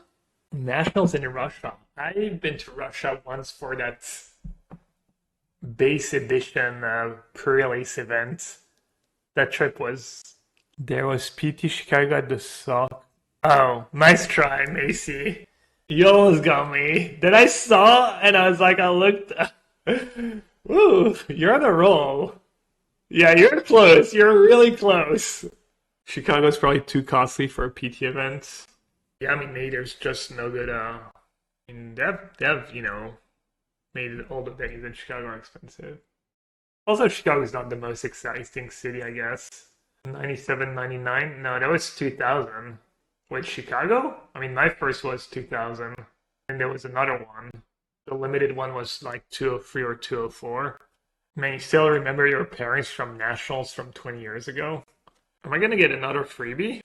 Nationals in Russia. I've been to Russia once for that base edition pre-release event. That trip was... There was PT Chicago at the sock. Oh, nice try, Macy. You almost got me. Then I saw, and I was like, I looked... Ooh, you're on a roll. Yeah, you're close. You're really close. Chicago's probably too costly for a PT event. Yeah, I mean, maybe there's just no good, I mean, they have, you know, made all the venues in Chicago are expensive. Also, Chicago's not the most exciting city, I guess. 97, 99? No, that was 2000. Wait, Chicago? I mean, my first was 2000. And there was another one. The limited one was like 203 or 204. Man, you still remember your parents from Nationals from 20 years ago? Am I gonna get another freebie?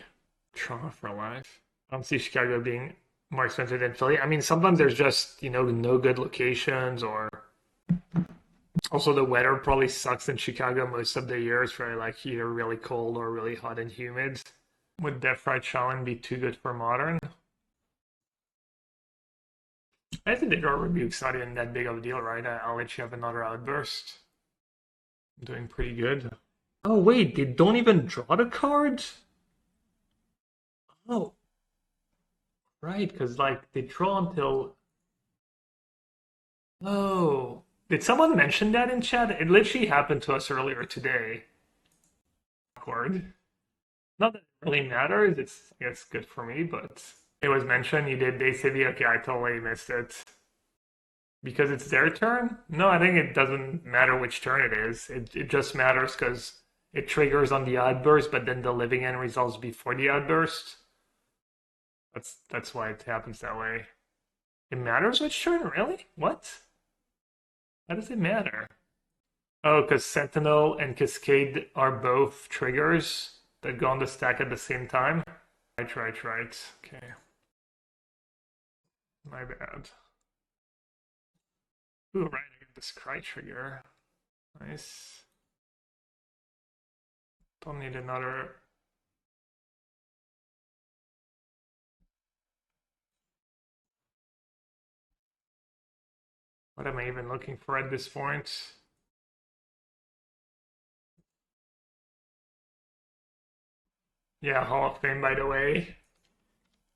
Trauma for life. I don't see Chicago being more expensive than Philly. I mean, sometimes there's just, you know, no good locations, or also the weather probably sucks in Chicago most of the year. It's very like either really cold or really hot and humid. Would Death Ride Shaolin be too good for Modern? I think the draw rebuke's not even that big of a deal, right? I'll let you have another outburst. I'm doing pretty good. Oh wait, they don't even draw the card? Oh. Right, because like they draw until... Oh. Did someone mention that in chat? It literally happened to us earlier today. Awkward. Not that it really matters, it's, I guess, good for me, but it was mentioned. You did basically, okay, I totally missed it. Because it's their turn? No, I think it doesn't matter which turn it is. It just matters because it triggers on the outburst, but then the living end resolves before the outburst. That's why it happens that way. It matters which turn, really? What? How does it matter? Oh, because Sentinel and Cascade are both triggers that go on the stack at the same time. Right. Okay. My bad. Ooh, right, I get this cry trigger. Nice. Don't need another. What am I even looking for at this point? Yeah, Hall of Fame, by the way.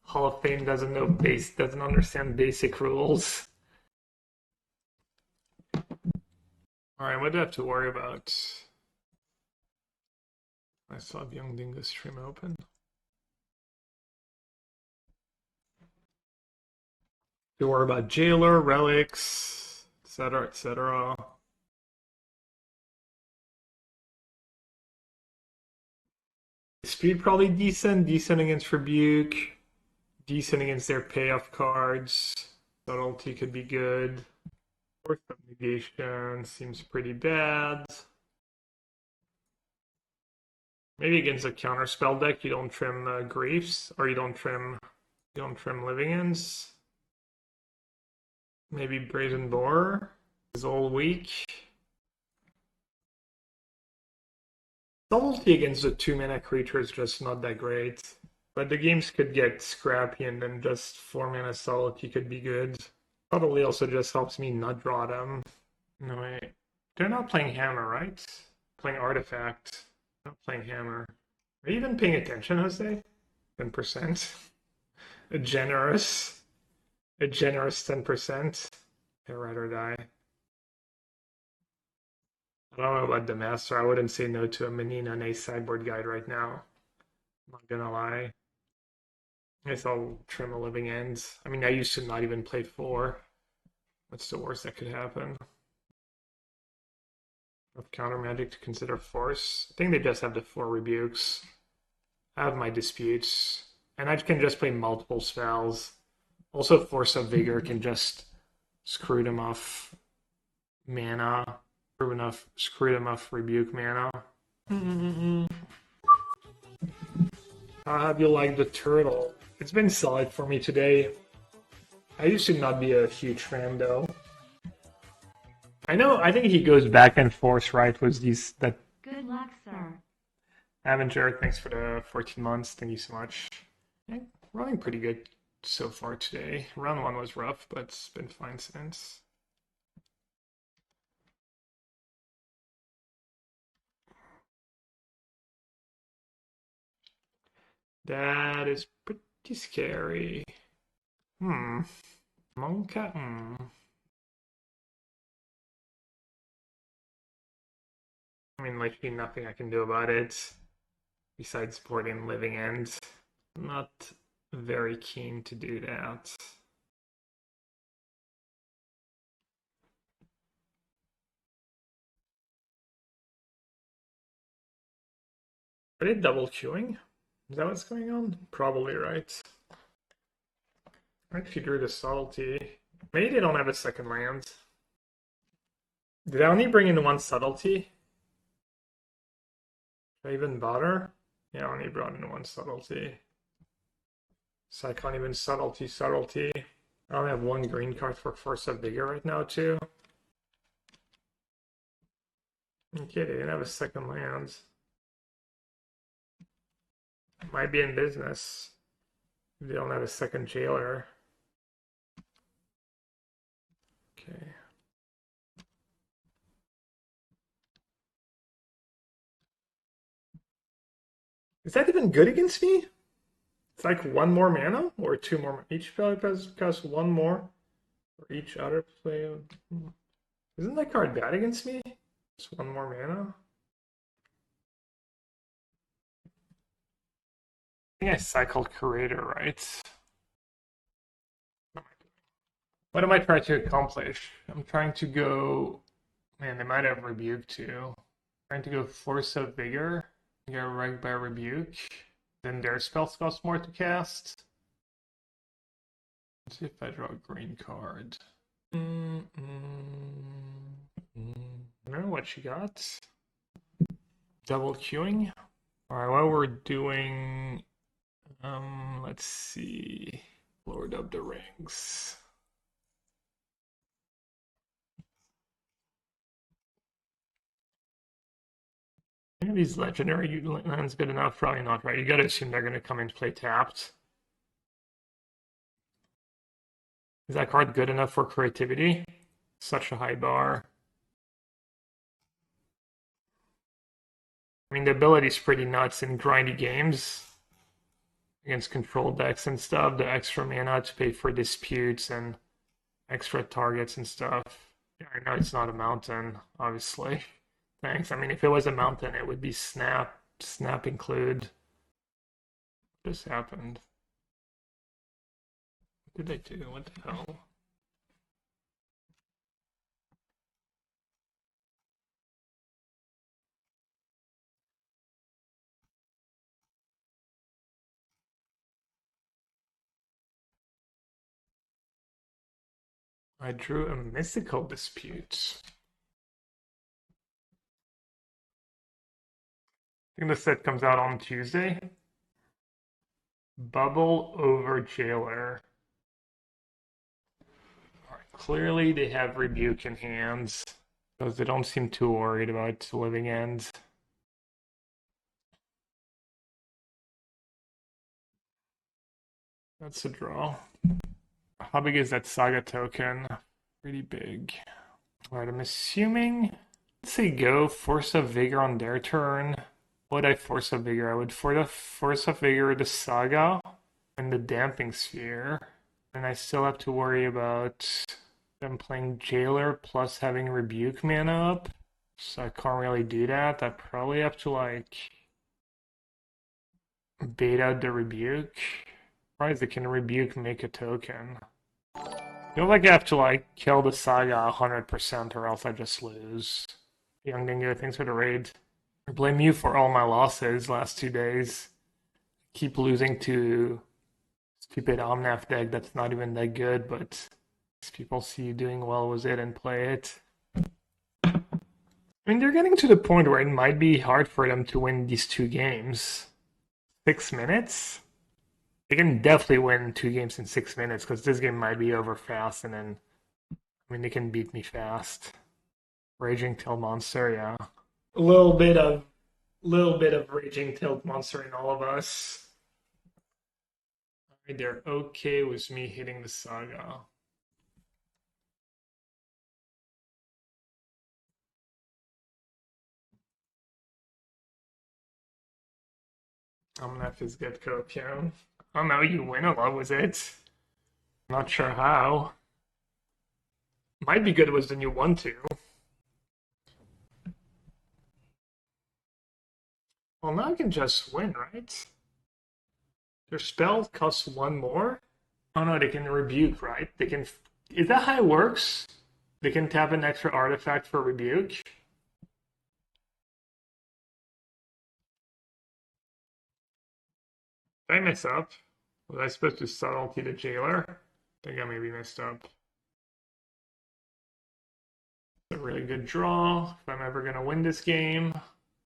Hall of Fame doesn't understand basic rules. Alright, what do I have to worry about? I still have Young Dingo stream open. To worry about Jailer, Relics, etc., etc. Speed probably decent against Rebuke, decent against their payoff cards. Subtlety could be good. Force of Negation seems pretty bad. Maybe against a counterspell deck, you don't trim Griefs, or you don't trim Living Ends. Maybe Brazen Borrower is all weak. Subtlety against a 2-mana creature is just not that great. But the games could get scrappy, and then just 4-mana Subtlety could be good. Probably also just helps me not draw them. No, wait. They're not playing Hammer, right? Playing Artifact. Not playing Hammer. Are you even paying attention, Jose? 10%. A generous 10%. I'd rather die. I don't know about the Master. I wouldn't say no to a Menina and a sideboard guide right now. I'm not gonna lie. I guess I'll trim a Living End. I mean, I used to not even play 4. What's the worst that could happen? Of counter magic to consider Force. I think they just have the 4 rebukes. I have my disputes. And I can just play multiple spells. Also, Force of Vigor can just screw them off mana. Screw them off rebuke mana. How have you liked the turtle? It's been solid for me today. I used to not be a huge fan though. I think he goes back and forth, right? Was these that Good luck, sir. Avenger, thanks for the 14 months. Thank you so much. Yeah, running pretty good so far today. Round 1 was rough, but it's been fine since. That is pretty scary. Monka? I mean, literally nothing I can do about it. Besides supporting Living End. Not very keen to do that. Are they double queuing? Is that what's going on? Probably, right? I actually drew the Subtlety. Maybe they don't have a second land. Did I only bring in 1 Subtlety? Did I even bother? Yeah, I only brought in 1 Subtlety. So I can't even Subtlety. I only have 1 green card for Force of Vigor right now, too. Okay, they didn't have a second land. Might be in business. If they don't have a second Jailer. Okay. Is that even good against me? It's like 1 more mana or 2 more. Each spell costs 1 more for each other player. Isn't that card bad against me? Just 1 more mana. I think I cycled Curator, right? What am I trying to accomplish? I'm trying to go. Man, they might have Rebuke too. Trying to go Force of Vigor. Get wrecked by Rebuke. Then their spells cost more to cast. Let's see if I draw a green card. I don't know what you got. Double queuing. Alright, what we're doing, let's see. Lord of the Rings. Are these legendary lands good enough? Probably not, right? You gotta assume they're gonna come into play tapped. Is that card good enough for creativity? Such a high bar. I mean, the ability's pretty nuts in grindy games against control decks and stuff. The extra mana to pay for disputes and extra targets and stuff. Yeah, I know it's not a mountain, obviously. Thanks. I mean, if it was a mountain, it would be snap include. What just happened? What did they do? What the hell? I drew a mystical dispute. I think the set comes out on Tuesday. Bubble over Jailer. Alright, clearly they have Rebuke in hands, because they don't seem too worried about Living End. That's a draw. How big is that Saga token? Pretty big. Alright, I'm assuming, let's say go Force of Vigor on their turn. What would I Force of Vigor? I would Force of Vigor the Saga and the Damping Sphere. And I still have to worry about them playing Jailer plus having Rebuke mana up. So I can't really do that. I probably have to like bait out the Rebuke. Surprised they can Rebuke make a token. I feel like I have to like kill the Saga 100% or else I just lose. Young Dingo, thanks for the raid. I blame you for all my losses last 2 days. Keep losing to stupid Omnath deck that's not even that good, but people see you doing well with it and play it. I mean, they're getting to the point where it might be hard for them to win these 2 games. 6 minutes? They can definitely win 2 games in 6 minutes because this game might be over fast, and then I mean they can beat me fast. Raging Tail Monster, yeah. A little bit of Raging Tail Monster in all of us. Alright, they're okay with me hitting the Saga. Omnath is good Kokyo. Oh no, you win a lot with it. Not sure how. Might be good with the new 1-2. Well, now I can just win, right? Their spell costs 1 more? Oh no, they can Rebuke, right? They can... Is that how it works? They can tap an extra artifact for Rebuke? Did I mess up? Was I supposed to Subtlety the Jailer? I think I maybe messed up. It's a really good draw. If I'm ever going to win this game.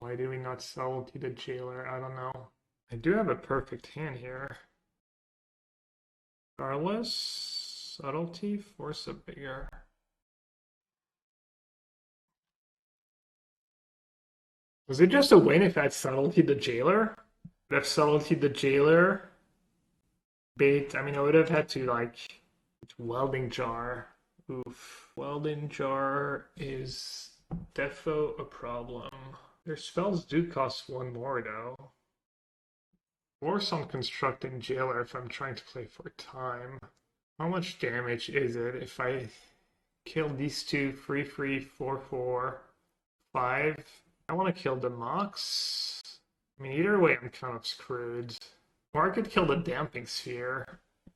Why do we not Subtlety the Jailer? I don't know. I do have a perfect hand here. Regardless, Subtlety, Force of Vigor. Was it just a win if I had Subtlety the Jailer? Would have Subtlety the Jailer. Bait, I mean, I would have had to, like, Welding Jar. Oof. Welding Jar is defo a problem. Their spells do cost 1 more, though. Force on Constructing Jailer if I'm trying to play for time. How much damage is it if I kill these 2 free 4/4 5? I want to kill the Mox. I mean, either way, I'm kind of screwed. Or I could kill the Damping Sphere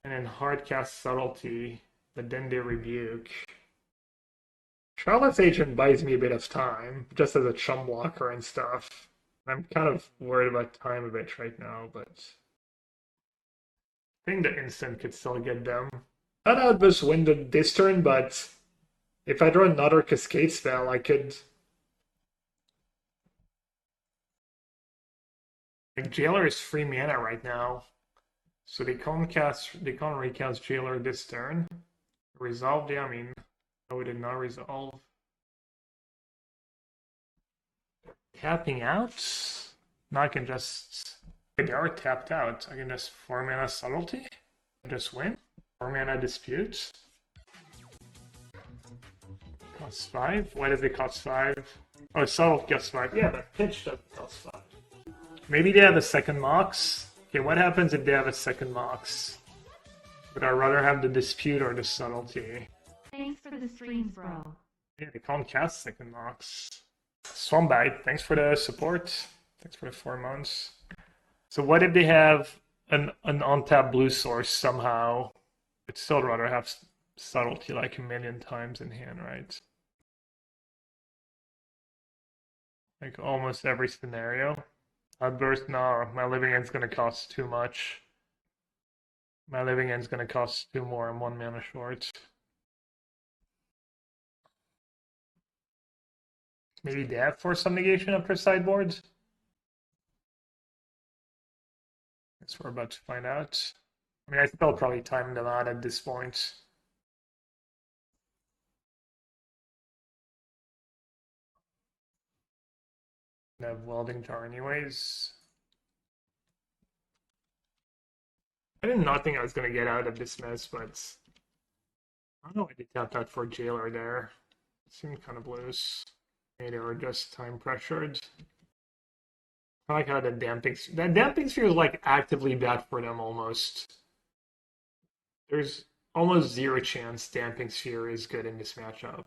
and then hardcast Subtlety, but then they Rebuke. Shardless Agent buys me a bit of time, just as a chum blocker and stuff. I'm kind of worried about time a bit right now, but I think the instant could still get them. Not out this win this turn, but if I draw another Cascade spell, I could Like Jailer is free mana right now, so they can't recast Jailer this turn. Resolve, yeah, I mean, no, we did not resolve. Tapping out? Now I can just. Wait, they are tapped out. I can just 4 mana Subtlety. Just win. 4 mana Dispute. Cost 5? Why does it cost 5? Oh, Subtlety costs 5. Yeah, but Pitch doesn't cost 5. Maybe they have a second Mox. Okay, what happens if they have a second Mox? Would I rather have the Dispute or the Subtlety? Thanks for the streams, bro. Yeah, they can't cast second Mox. Swampbite, thanks for the support. Thanks for the 4 months. So what if they have an untapped blue source somehow? I'd still rather have Subtlety like a million times in hand, right? Like almost every scenario. Outburst, no, my living end's gonna cost too much. My living end's gonna cost 2 more. I'm 1 mana short. Maybe they have Force of Negation after sideboard? Guess we're about to find out. I mean, I still probably time them out at this point. They have Welding Jar anyways. I did not think I was going to get out of this mess, but I don't know why they tapped out for Jailer there. It seemed kind of loose. Maybe they were just time pressured. I like how that damping sphere is like actively bad for them almost. There's almost 0 chance damping sphere is good in this matchup.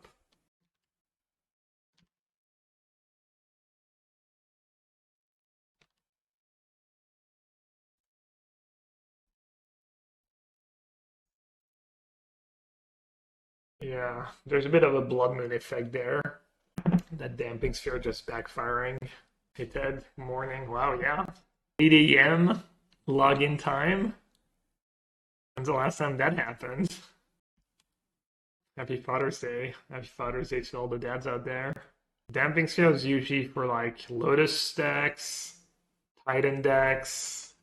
Yeah, there's a bit of a blood moon effect there. That damping sphere just backfiring. Hey Ted, morning. Wow, yeah. 8 a.m. login time. When's the last time that happened? Happy Father's Day. Happy Father's Day to all the dads out there. Damping sphere is usually for like Lotus decks, Titan decks,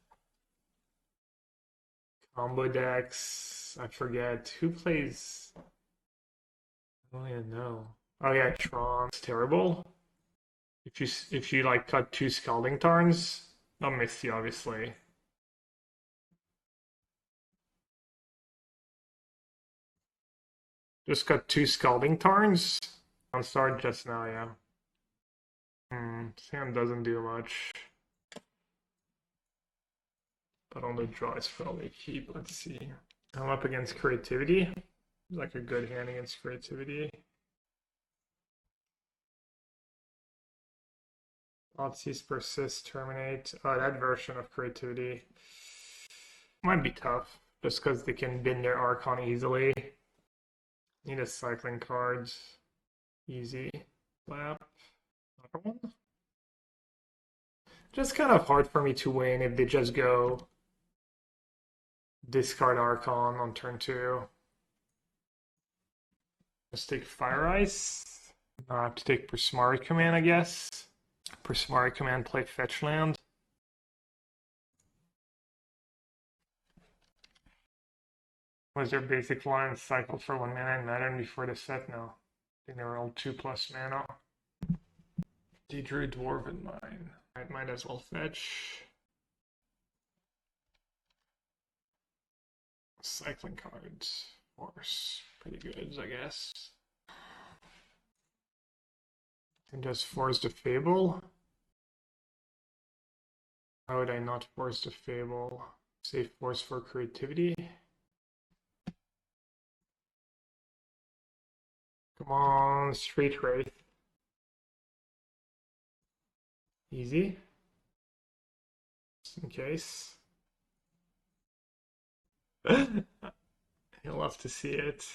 combo decks. I forget who plays. I don't even know. Oh yeah, Tron. It's terrible. If you like cut 2 Scalding Tarns, not Misty obviously. Just cut 2 Scalding Tarns on start just now, yeah. Sam doesn't do much. But on the draw it's probably keep. Let's see. I'm up against Creativity. Like a good hand against Creativity. Thoughtseize, Persist, Terminate. Oh, that version of Creativity might be tough, just because they can bin their Archon easily. Need a cycling card. Easy. Slap. Another one. Just kind of hard for me to win if they just go discard Archon on turn 2. Let's take Fire Ice. I have to take Prismari Command, I guess. Prismari Command, play Fetch Land. Was their basic line cycled for 1 mana and mattered before the set? No. I think they were all 2+ mana. They drew Dwarven Mine. I might as well fetch. Cycling cards. Force. Pretty good, I guess. And just force the Fable. How would I not force the Fable? Save Force for Creativity. Come on, Street Wraith. Easy. Just in case. You'll love to see it.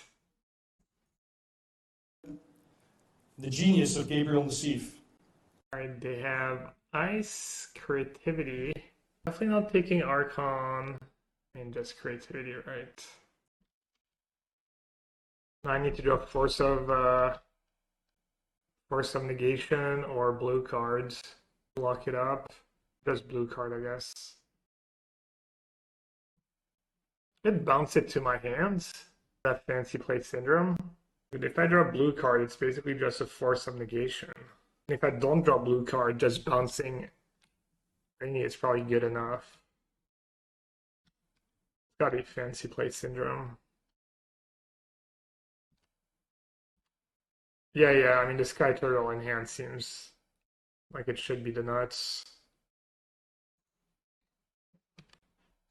The genius of Gabriel Nassif. Alright, they have Ice, Creativity. Definitely not taking Archon and just Creativity, right? Now I need to draw Force of Negation or blue cards. Lock it up. Just blue card, I guess. Could bounce it to my hands. That fancy play syndrome. But if I draw a blue card, it's basically just a Force of Negation. And if I don't draw a blue card, just bouncing Rainy is probably good enough. It's gotta be fancy play syndrome. Yeah, I mean the Skyturtle in hand seems like it should be the nuts.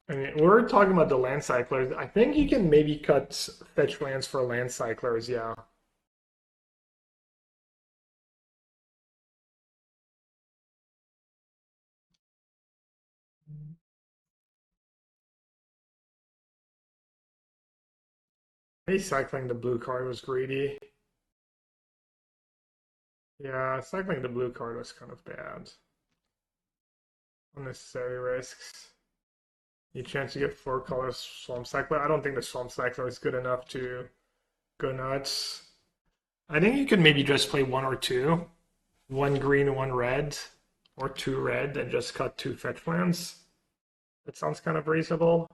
I mean, we're talking about the land cyclers. I think you can maybe cut fetch lands for land cyclers, yeah. Maybe cycling the blue card was greedy. Yeah, cycling the blue card was kind of bad. Unnecessary risks. You chance to get 4 colors Swamp Cycler. I don't think the Swamp Cycler is good enough to go nuts. I think you could maybe just play 1 or 2. 1 green, 1 red. Or 2 red and just cut 2 fetch lands. That sounds kind of reasonable.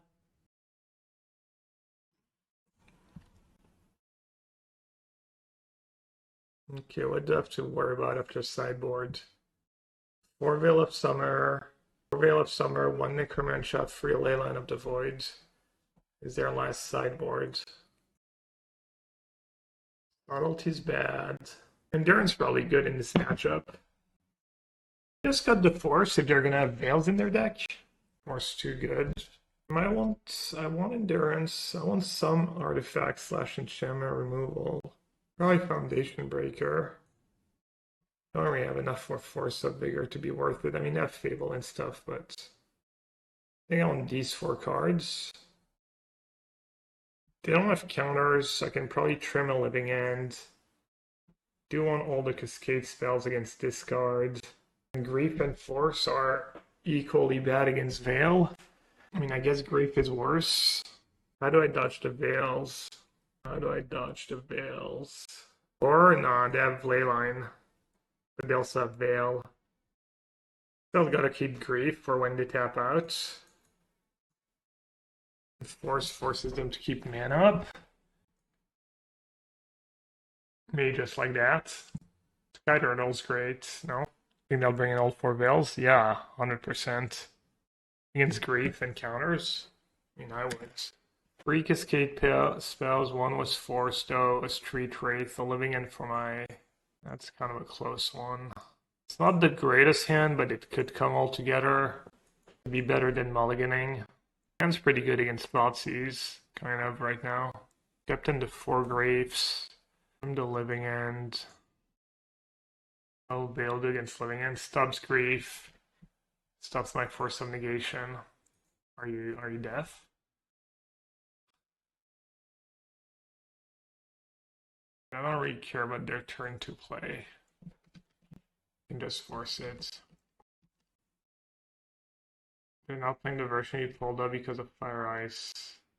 Okay, what do I have to worry about after sideboard? 4 Veil of Summer. 4 Veil of Summer, 1 Necromancer, 3 Leyline of the Void. Is their last sideboard. Subtlety's bad. Endurance probably good in this matchup. Just got the Force if they're gonna have Veils in their deck. Force too good. I want Endurance. I want some artifact / enchantment removal. Probably Foundation Breaker. Don't really have enough for Force of Vigor to be worth it. I mean, they have Fable and stuff, but I think I want these 4 cards. They don't have counters. I can probably trim a Living End. Do want all the Cascade spells against discard. And Grief and Force are equally bad against Veil. I mean, I guess Grief is worse. How do I dodge the Veils? How do I dodge the Veils? Or, nah, they have Leyline. But they also have Veil. Still gotta keep Grief for when they tap out. Force forces them to keep mana up. Maybe just like that. Skyturtle's great, no? Think they'll bring in all 4 Veils? Yeah, 100%. Against Grief and counters? I mean, I would. 3 Cascade spells, 1 was Force, though, a Street Wraith, a Living End for my... That's kind of a close one. It's not the greatest hand, but it could come all together. It'd be better than mulliganing. Hand's pretty good against Thoughtseize, kind of, right now. Kept into 4 Graves. From the Living End. Oh, Veiled against Living End. Stubbs Grief. Stuff's my Force of Negation. Are you deaf? I don't really care about their turn to play. You can just force it. They're not playing the version you pulled up because of Fire Ice.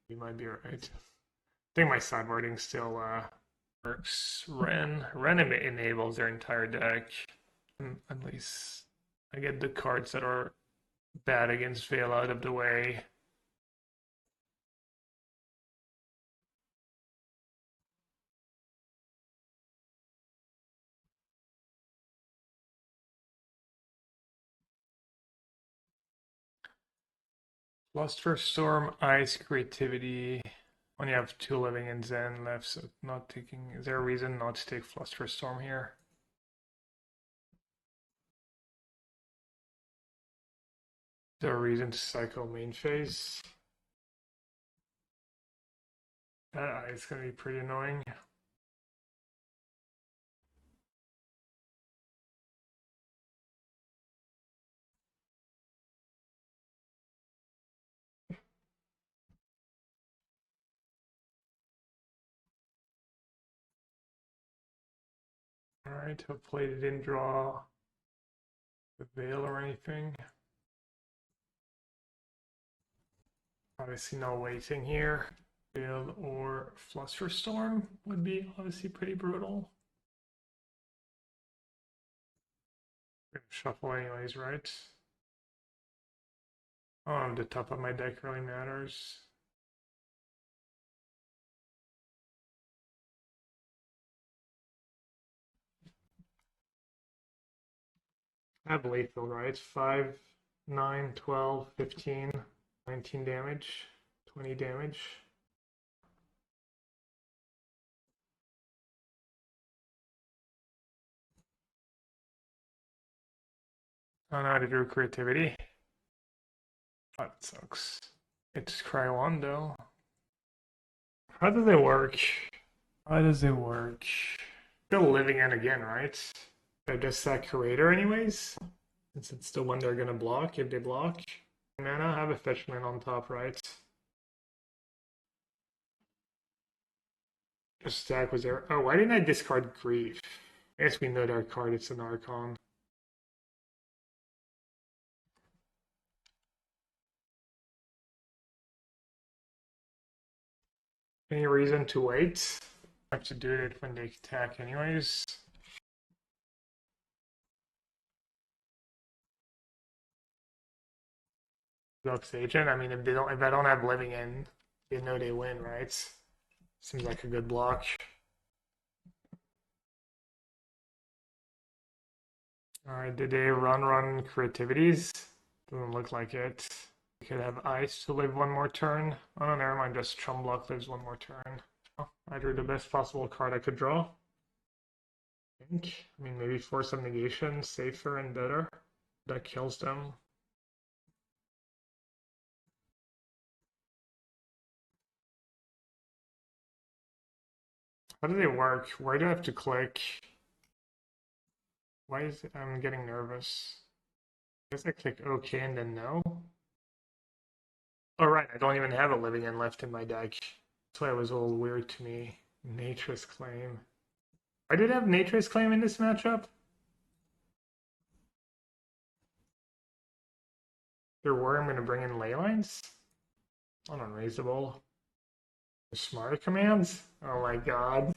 You might be right. I think my sideboarding still works. Ren enables their entire deck. At least I get the cards that are bad against Veil out of the way. Flusterstorm, Ice, Creativity. When you have 2 Living and Zen left, so not taking. Is there a reason not to take Flusterstorm here? Is there a reason to cycle main phase? That Ice is gonna be pretty annoying. Alright, hopefully they didn't draw the Veil or anything. Obviously no waiting here. Veil or Flusterstorm would be obviously pretty brutal. Shuffle anyways, right? Oh, the top of my deck really matters. I have lethal, right? 5, 9, 12, 15, 19 damage, 20 damage. I don't know how to do creativity. Oh, that sucks. It's cry one though. How does it work? How does it work? Still living in again, right? I just sack Curator anyways? Since it's the one they're gonna block if they block. Mana, I have a fetchman on top, right? Just stack was there. Oh, why didn't I discard Grief? I guess we know their card, it's an Archon. Any reason to wait? I have to do it when they attack anyways. Shardless Agent. I mean, if I don't have living in, they know they win, right? Seems like a good block. All right, did they run creativities? Doesn't look like it. We could have ice to live one more turn. Oh no, never mind. Just Chumblock lives one more turn. Oh, I drew the best possible card I could draw. I think. I mean, maybe Force of Negation, safer and better. That kills them. How do they work? Where do I have to click? Why is it? I'm getting nervous. I guess I click OK and then no. Oh right, I don't even have a living end left in my deck. That's why it was a little weird to me. Nature's Claim. I did have Nature's Claim in this matchup. There were, I'm going to bring in Leylines. Unreasonable. Smart commands? Oh my god.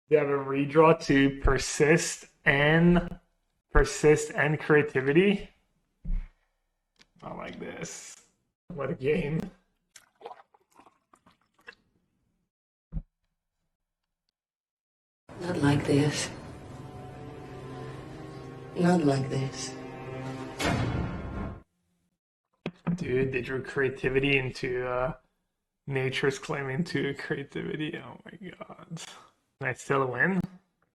You have a redraw to persist and creativity. I like this. What a game. Not like this. Not like this. Dude, they drew creativity into Nature's Claim into creativity. Oh my god. Can I still win?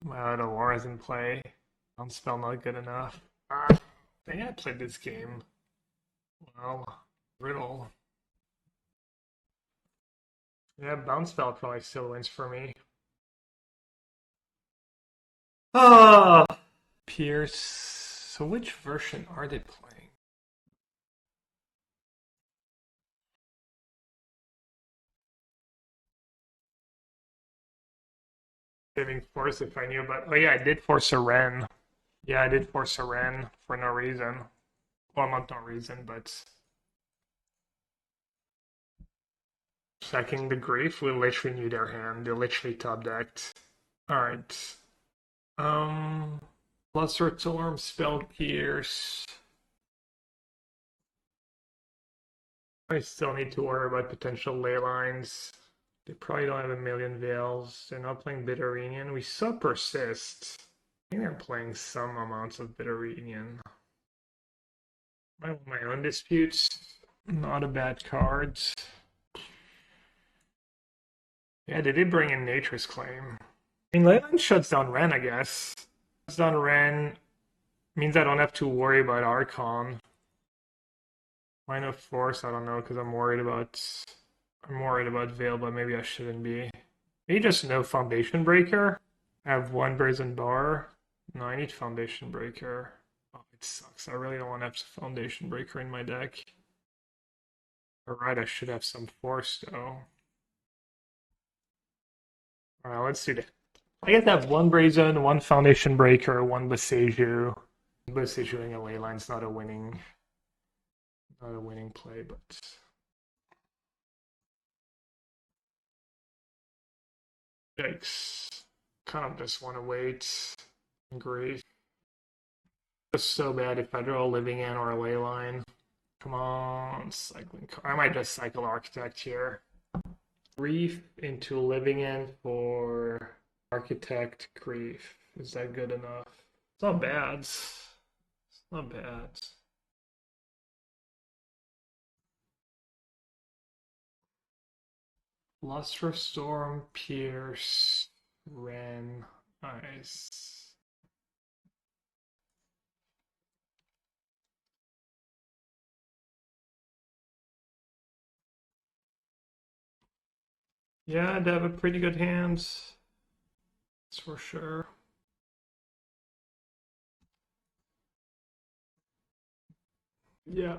My Otawara's in play. Bounce spell not good enough. I think I played this game. Well, Riddle. Yeah, bounce spell probably still wins for me. Ah, Pierce. So which version are they playing? Saving Force if I knew about. Oh yeah, I did force a Ren. Yeah, I did force a Ren for no reason. Well, not no reason, but sacking the Grief will literally knew their hand. They're literally top decked. Alright. Cluster Storm, Spell Pierce. I still need to worry about potential ley lines. They probably don't have a million veils. They're not playing Bitter Reunion. We saw Persist. I think they're playing some amounts of Bitter Reunion. I have my own disputes. Not a bad card. Yeah, they did bring in Nature's Claim. I mean, Leyline shuts down Ren, I guess. Shuts down Ren means I don't have to worry about Archon. Line of Force, I don't know, because I'm worried about Veil, but maybe I shouldn't be. Maybe just no Foundation Breaker. I have one Brazen Borrower. No, I need Foundation Breaker. Oh, it sucks. I really don't want to have Foundation Breaker in my deck. Alright, I should have some Force, though. Alright, let's do that. I guess I have one Brazen, one Foundation Breaker, one Boseiju. Boseijuing a Leyline's not a winning play, but yikes. Kind of just want to wait. Grief. It's so bad if I draw a living in or a Leyline. Come on, cycling. I might just cycle Architect here. Grief into Living In for Architect Grief. Is that good enough? It's not bad. It's not bad. Luster Storm, Pierce, Ren, Ice. Yeah, they have a pretty good hand. That's for sure. Yeah.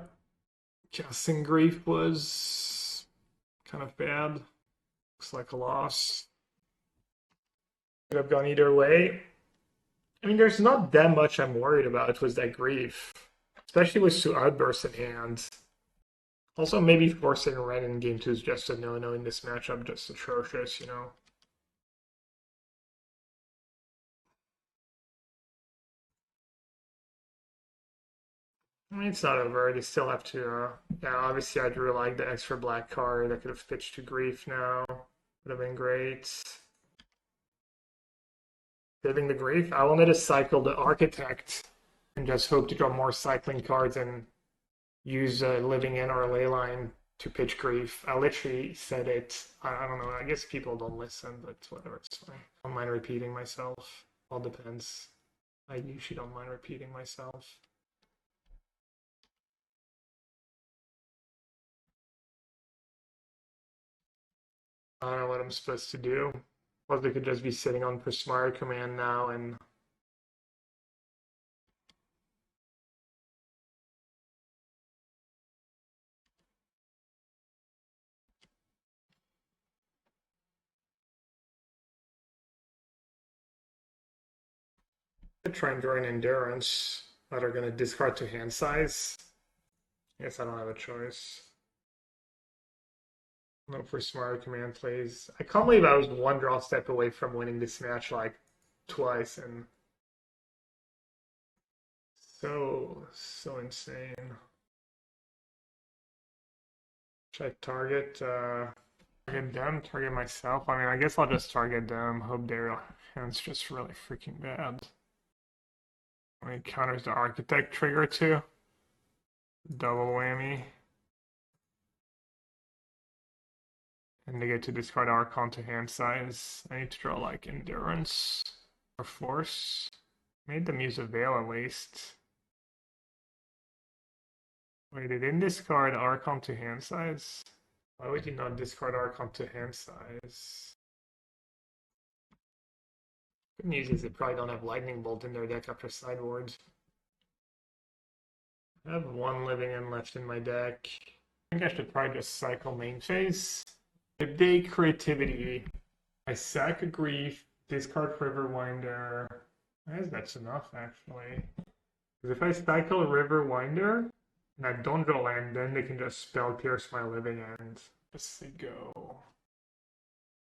Casting Grief was kind of bad. Looks like a loss. Could have gone either way. I mean, there's not that much I'm worried about with that Grief. Especially with two Outbursts in hand. Also, maybe forcing Ren in game 2 is just a no-no in this matchup, just atrocious, you know? I mean, it's not over. They still have to, yeah, obviously I drew like the extra black card. I could have pitched to Grief now. Would have been great. Saving the Grief. I wanted to cycle the Architect and just hope to draw more cycling cards and use Living In or Leyline to pitch Grief. I literally said it. I don't know. I guess people don't listen, but whatever. It's fine. I don't mind repeating myself. All depends. I usually don't mind repeating myself. I don't know what I'm supposed to do. Or they could just be sitting on Prismara command now and try and draw an Endurance that are going to discard to hand size. I guess I don't have a choice. No Prismara command plays. I can't believe I was one draw step away from winning this match like twice and so insane. Should I target them, target myself? I mean, I guess I'll just target them, hope their hand's just really freaking bad. I mean, counters the Architect trigger too. Double whammy. And they get to discard Archon to hand size. I need to draw like Endurance or Force. Made them use a Veil at least. Wait, they didn't discard Archon to hand size? Why would you not discard Archon to hand size? Good news is they probably don't have Lightning Bolt in their deck after sideboard. I have one Living In left in my deck. I think I should probably just cycle main phase. The big creativity. I sack a Grief, discard Riverwinder. I guess that's enough actually. Because if I cycle Riverwinder and I don't draw land, then they can just spell pierce my Living End. Let's see go.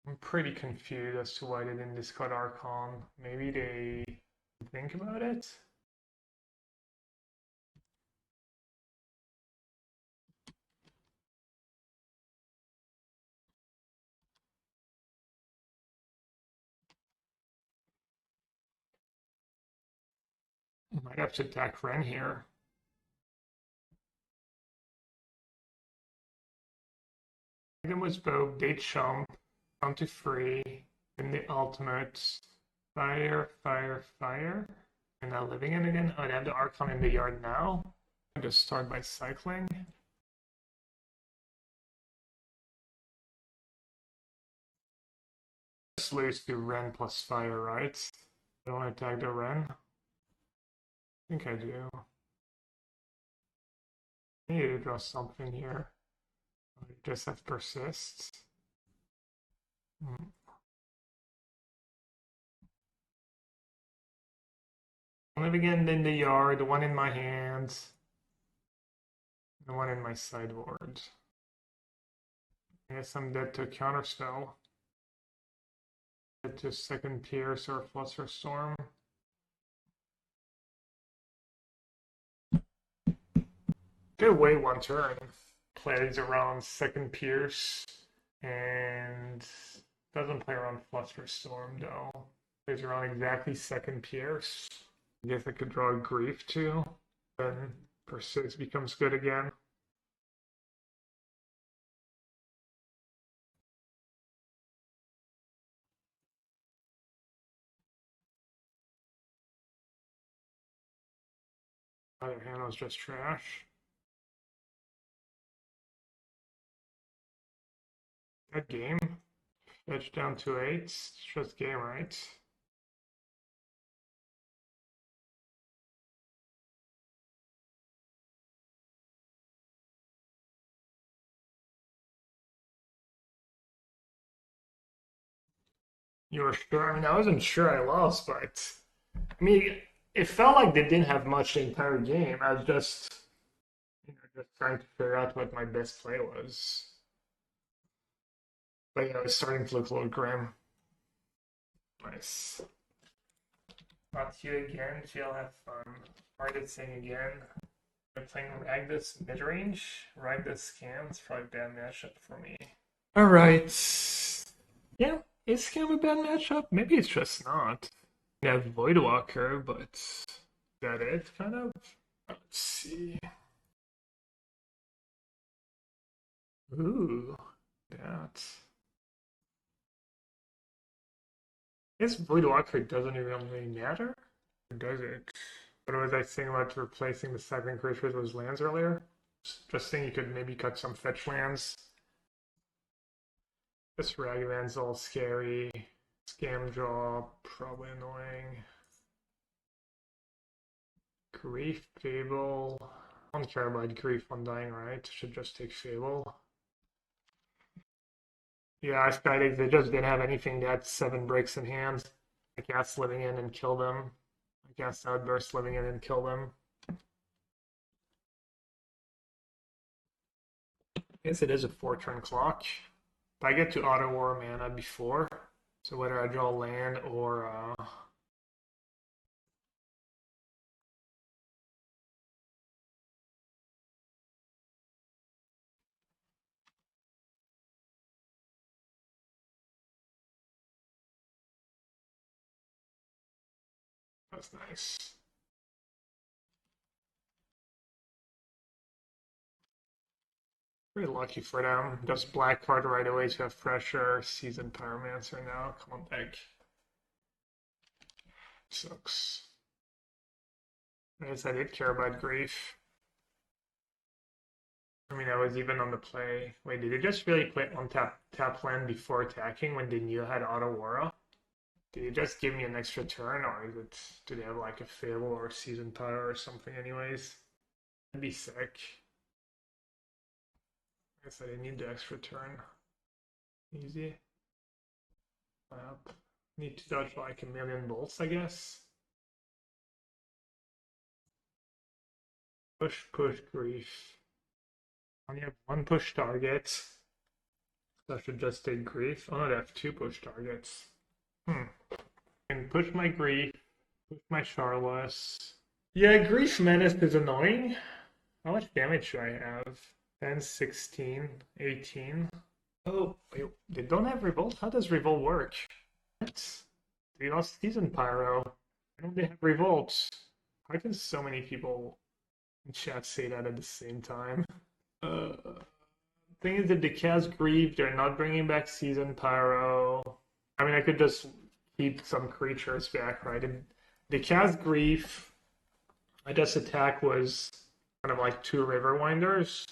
I'm pretty confused as to why they didn't discard Archon. Maybe they think about it? I might have to attack Ren here. It was both they chump, down to free, and the ultimate fire, fire, fire. And now Living In again. Oh, I have the Archon in the yard now. I just start by cycling. Just lose to Ren plus fire, right? I don't want to attack the Ren. I think I do. I need to draw something here. I just have persists. Living In the yard, the one in my hand, the one in my sideboard. I guess I'm dead to a counterspell. Dead to second Pierce or Fluster Storm. Could wait one turn. Plays around second Pierce and doesn't play around Flusterstorm though. Plays around exactly second Pierce. I guess I could draw Grief too. Then Persist becomes good again. Other hand was just trash. That game. Fetch down to 8. It's just game, right? You were sure? I mean, I wasn't sure I lost, but I mean, it felt like they didn't have much the entire game. I was just, just trying to figure out what my best play was. But yeah, it was starting to look a little grim. Nice. Not you again. She'll have fun. Started sing again. We're playing Ragdus midrange. Ragdus Scam. It's probably a bad matchup for me. Alright. Yeah, is Scam a bad matchup? Maybe it's just not. We have Voidwalker, but is that it, kind of? Let's see. Ooh, that. I guess Voidwalker doesn't even really matter. Or does it? What was I saying about replacing the second creature with those lands earlier? Just saying you could maybe cut some fetch lands. This Ragavan's all scary. Scam draw, probably annoying. Grief, Fable. I don't care about Grief Undying, right? Should just take Fable. Yeah, Skydigs, they just didn't have anything that had 7 breaks in hand. I cast Living In and kill them. I cast Outburst Living In and kill them. I guess it is a 4-turn clock. But I get to Otawara mana before. So whether I draw land or that's nice. Pretty lucky for them. Just black card right away to have pressure. Seasoned Pyromancer now. Come on back. Sucks. I guess I did care about Grief. I mean, I was even on the play. Wait, did they just really play on tap land before attacking when they knew I had Otawara? Did they just give me an extra turn, or is it, do they have like a Fable or a Seasoned Pyro or something anyways? That'd be sick. I guess I didn't need the extra turn. Easy. Up. Need to dodge like a million bolts, I guess. Push, push, Grief. I only have 1 push target. So I should just take Grief. Oh no, they have 2 push targets. I can push my Grief, push my Shardless. Yeah, Grief Menace is annoying. How much damage should I have? 10, 16, 18. Oh, wait, they don't have Revolt? How does Revolt work? What? They lost Season Pyro. Why don't they have Revolt? How can so many people in chat say that at the same time? Thing is, if they cast Grief, they're not bringing back Season Pyro. I mean, I could just keep some creatures back, right? If they cast Grief, my just attack was kind of like 2 Riverwinders.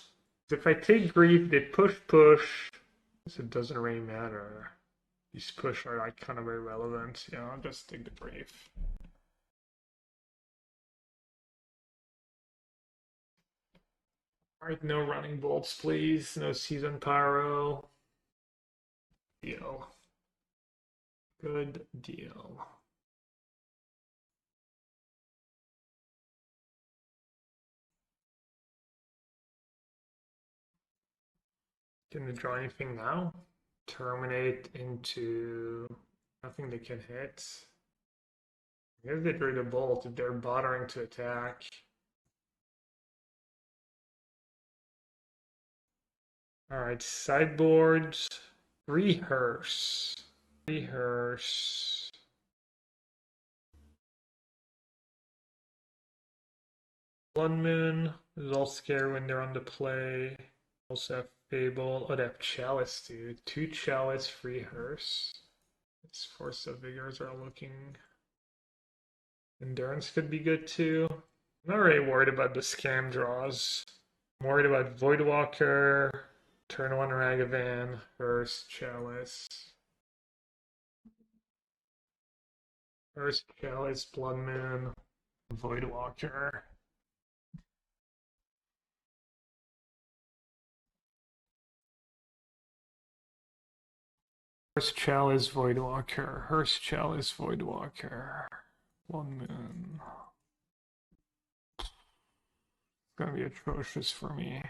If I take Grief, they push, so it doesn't really matter. These push are like kind of irrelevant. Yeah, I'll just take the Grief. Alright, no running bolts, please. No Season Pyro. Deal. Good deal. Can they draw anything now? Terminate into nothing they can hit. I guess they drew the bolt if they're bothering to attack. Alright, sideboard. Rehearse. Rehearse. Blood Moon is all scary when they're on the play. Also have Fable. Oh, they have Chalice, dude. 2 Chalice, Rehearse. Its Force of Vigors are looking. Endurance could be good too. I'm not really worried about the scam draws. I'm worried about Voidwalker, turn 1 Ragavan, Hearse, Chalice. Hearse, Chalice, Blood Moon, Voidwalker. Hearse, Chalice, Voidwalker. Hearse, Chalice, Voidwalker. Blood Moon. It's gonna be atrocious for me.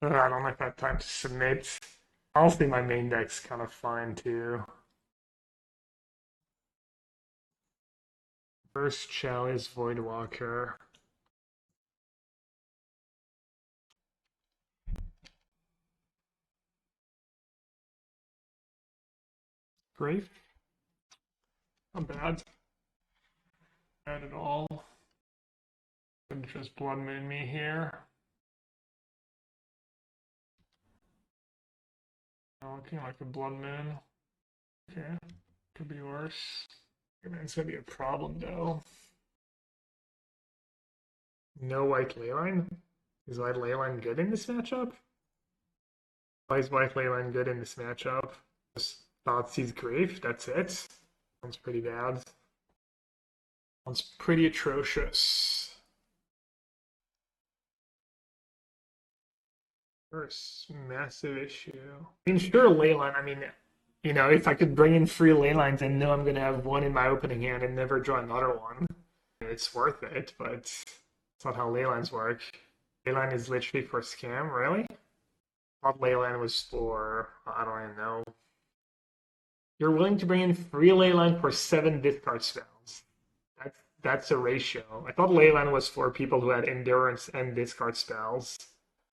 I don't know if I have time to submit. Honestly, my main deck's kind of fine too. First Chalice, Voidwalker. Grave? Not bad. Bad at all. Could just Blood Moon me here. Looking like a Blood Moon. Okay, could be worse. It's gonna be a problem though. No white Leyline? Is white Leyline good in this matchup? Why is white Leyline good in this matchup? Just Thoughtseize Grave, that's it? Sounds pretty bad. Sounds pretty atrocious. First massive issue. I mean, sure, Leyline, I mean, you know, if I could bring in 3 Leylines and know I'm going to have 1 in my opening hand and never draw another one, it's worth it, but it's not how Leylines work. Leyline is literally for scam, really? I thought Leyline was for, I don't even know. You're willing to bring in 3 Leyline for 7 discard spells. That's a ratio. I thought Leyline was for people who had endurance and discard spells.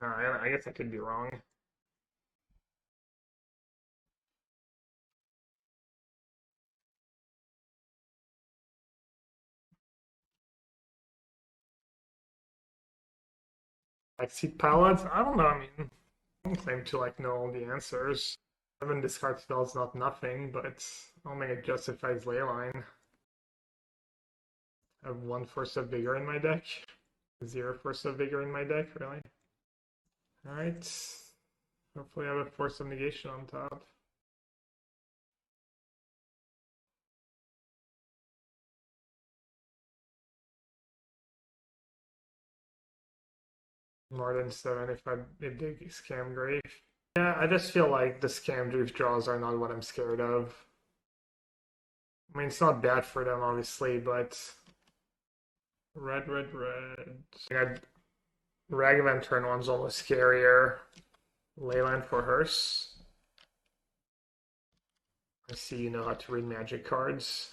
I guess I could be wrong. Like Seed Pilots? I don't know, I mean, I don't claim to like know all the answers. 7 discard spells not nothing, but I don't think it justifies Leyline. I have 1 Force of Vigor in my deck. 0 Force of Vigor in my deck, really? Alright. Hopefully I have a Force of Negation on top. More than 7 if I dig Scam Grave. Yeah, I just feel like the Scam Grave draws are not what I'm scared of. I mean, it's not bad for them, obviously, but... Red. Ragavan turn 1's almost scarier. Leyline for Hearse. I see you know how to read magic cards.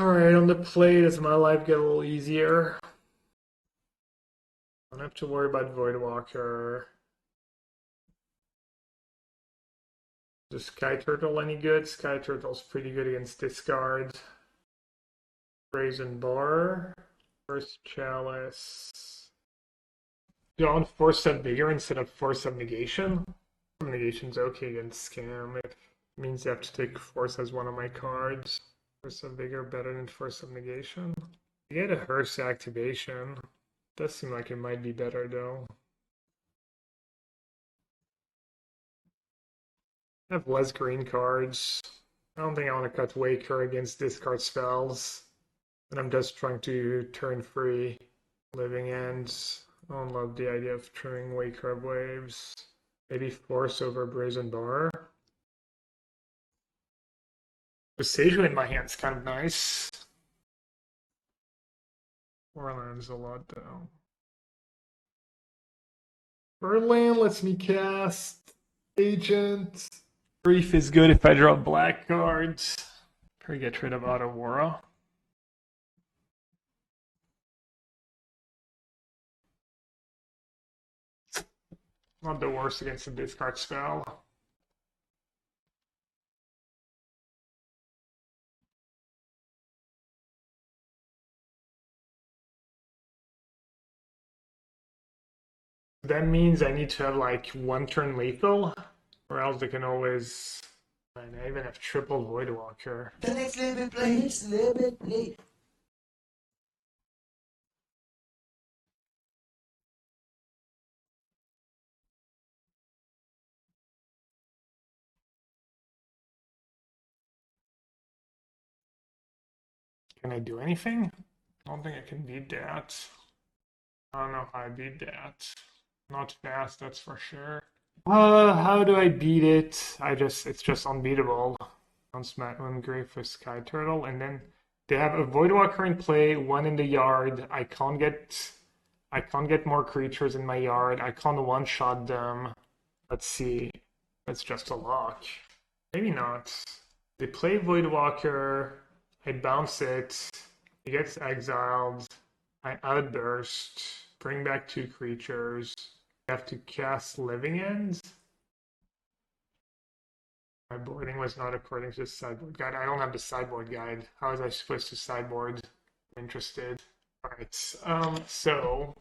Alright, on the play, does my life get a little easier? I don't have to worry about Voidwalker. Is Skyturtle any good? Skyturtle's pretty good against discard. Brazen Borrower. First Chalice. Do I want Force of Vigor instead of Force of Negation? Force of Negation's okay against Scam. It means you have to take Force as one of my cards. Force of Vigor better than Force of Negation. You get a Hearse activation. Does seem like it might be better though. I have less green cards. I don't think I want to cut Waker against discard spells. And I'm just trying to turn free. Living Ends. I don't love the idea of trimming away curve waves. Maybe Force over Brazen Borrower. Boseiju in my hand's kind of nice. 4 lands a lot though. Berlin lets me cast Agent. Brief is good if I draw black cards. Probably get rid of Otawara. Not the worst against a discard spell. That means I need to have like 1 turn lethal, or else they can always. And I even have triple Voidwalker. The next living place, living place. Can I do anything? I don't think I can beat that. I don't know how I beat that. Not fast, that's for sure. How do I beat it? It's just unbeatable. On Smackman Grave for Skyturtle, and then they have a Voidwalker in play, 1 in the yard. I can't get more creatures in my yard. I can't one-shot them. Let's see. That's just a lock. Maybe not. They play Voidwalker. I bounce it. It gets exiled. I outburst. Bring back 2 creatures. I have to cast Living Ends. My boarding was not according to the sideboard guide. I don't have the sideboard guide. How was I supposed to sideboard? I'm interested. Alright, so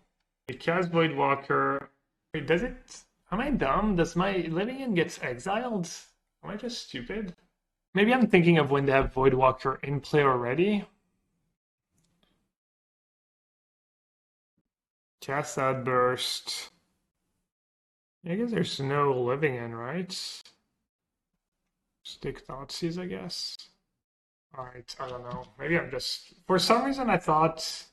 it cast Voidwalker. Wait, does it? Am I dumb? Does my Living End gets exiled? Am I just stupid? Maybe I'm thinking of when they have Voidwalker in play already. Cast Outburst. I guess there's no Living End, right? Stick Thoughtseize, I guess. Alright, I don't know. Maybe I'm just... For some reason I thought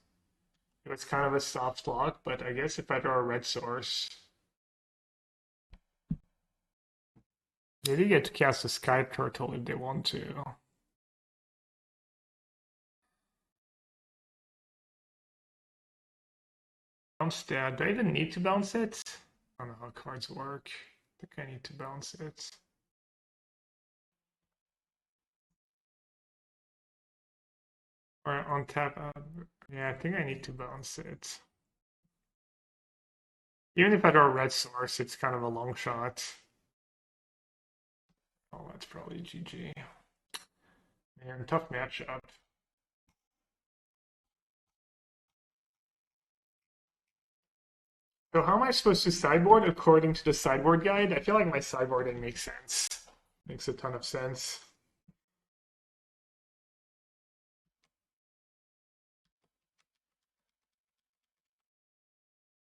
it was kind of a soft lock, but I guess if I draw a red source... They do get to cast a Skyturtle if they want to. Bounce that. Do I even need to bounce it? I don't know how cards work. I think I need to bounce it. Or on tap. Yeah, I think I need to bounce it. Even if I draw a red source, it's kind of a long shot. Oh, that's probably GG. Man, tough matchup. So how am I supposed to sideboard according to the sideboard guide? I feel like my sideboarding makes sense. Makes a ton of sense.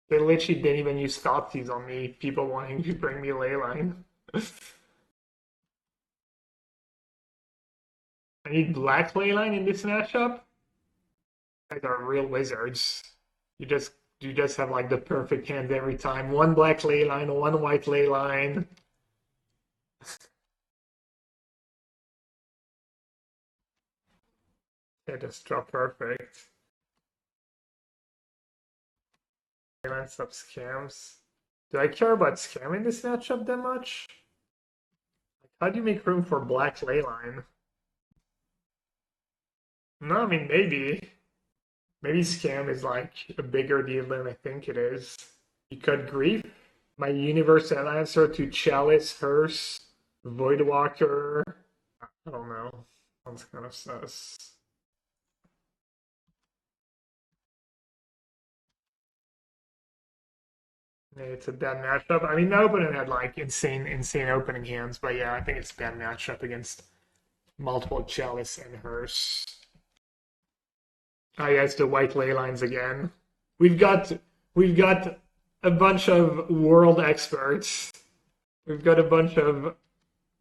They literally didn't even use Thoughtseize on me, people wanting to bring me Leyline. I need black Leyline in this matchup? You guys are real wizards. You just have like the perfect hand every time. 1 black Leyline, 1 white Leyline. Yeah, just draw perfect. Leyline sub scams. Do I care about scamming this matchup that much? Like, how do you make room for black Leyline? No, I mean maybe. Maybe scam is like a bigger deal than I think it is. You cut Grief, my universal answer to Chalice, Hearse, Voidwalker. I don't know. Sounds kind of sus. Yeah, it's a bad matchup. I mean, the opponent had like insane opening hands, but yeah, I think it's a bad matchup against multiple Chalice and Hearse. Ah, yes, the white ley lines again. We've got a bunch of world experts. We've got a bunch of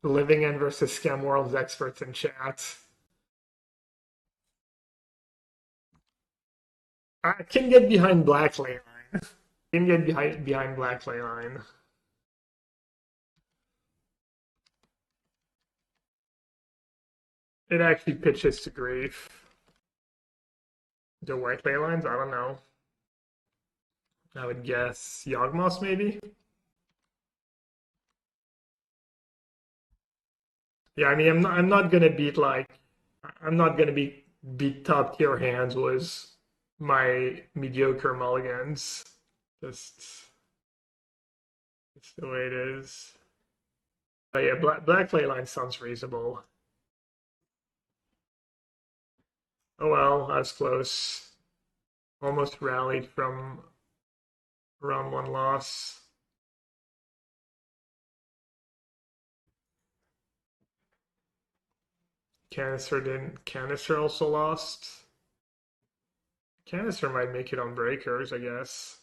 Living End versus Scam Worlds experts in chat. I can get behind black Leyline. Can get behind black Leyline. It actually pitches to grief. The white Leylines? I don't know. I would guess Yawgmoth maybe? Yeah, I mean I'm not gonna beat beat top tier hands with my mediocre mulligans. Just it's the way it is. But yeah, black Leyline sounds reasonable. Oh well, I was close. Almost rallied from round one loss. Canister also lost. Canister might make it on breakers, I guess.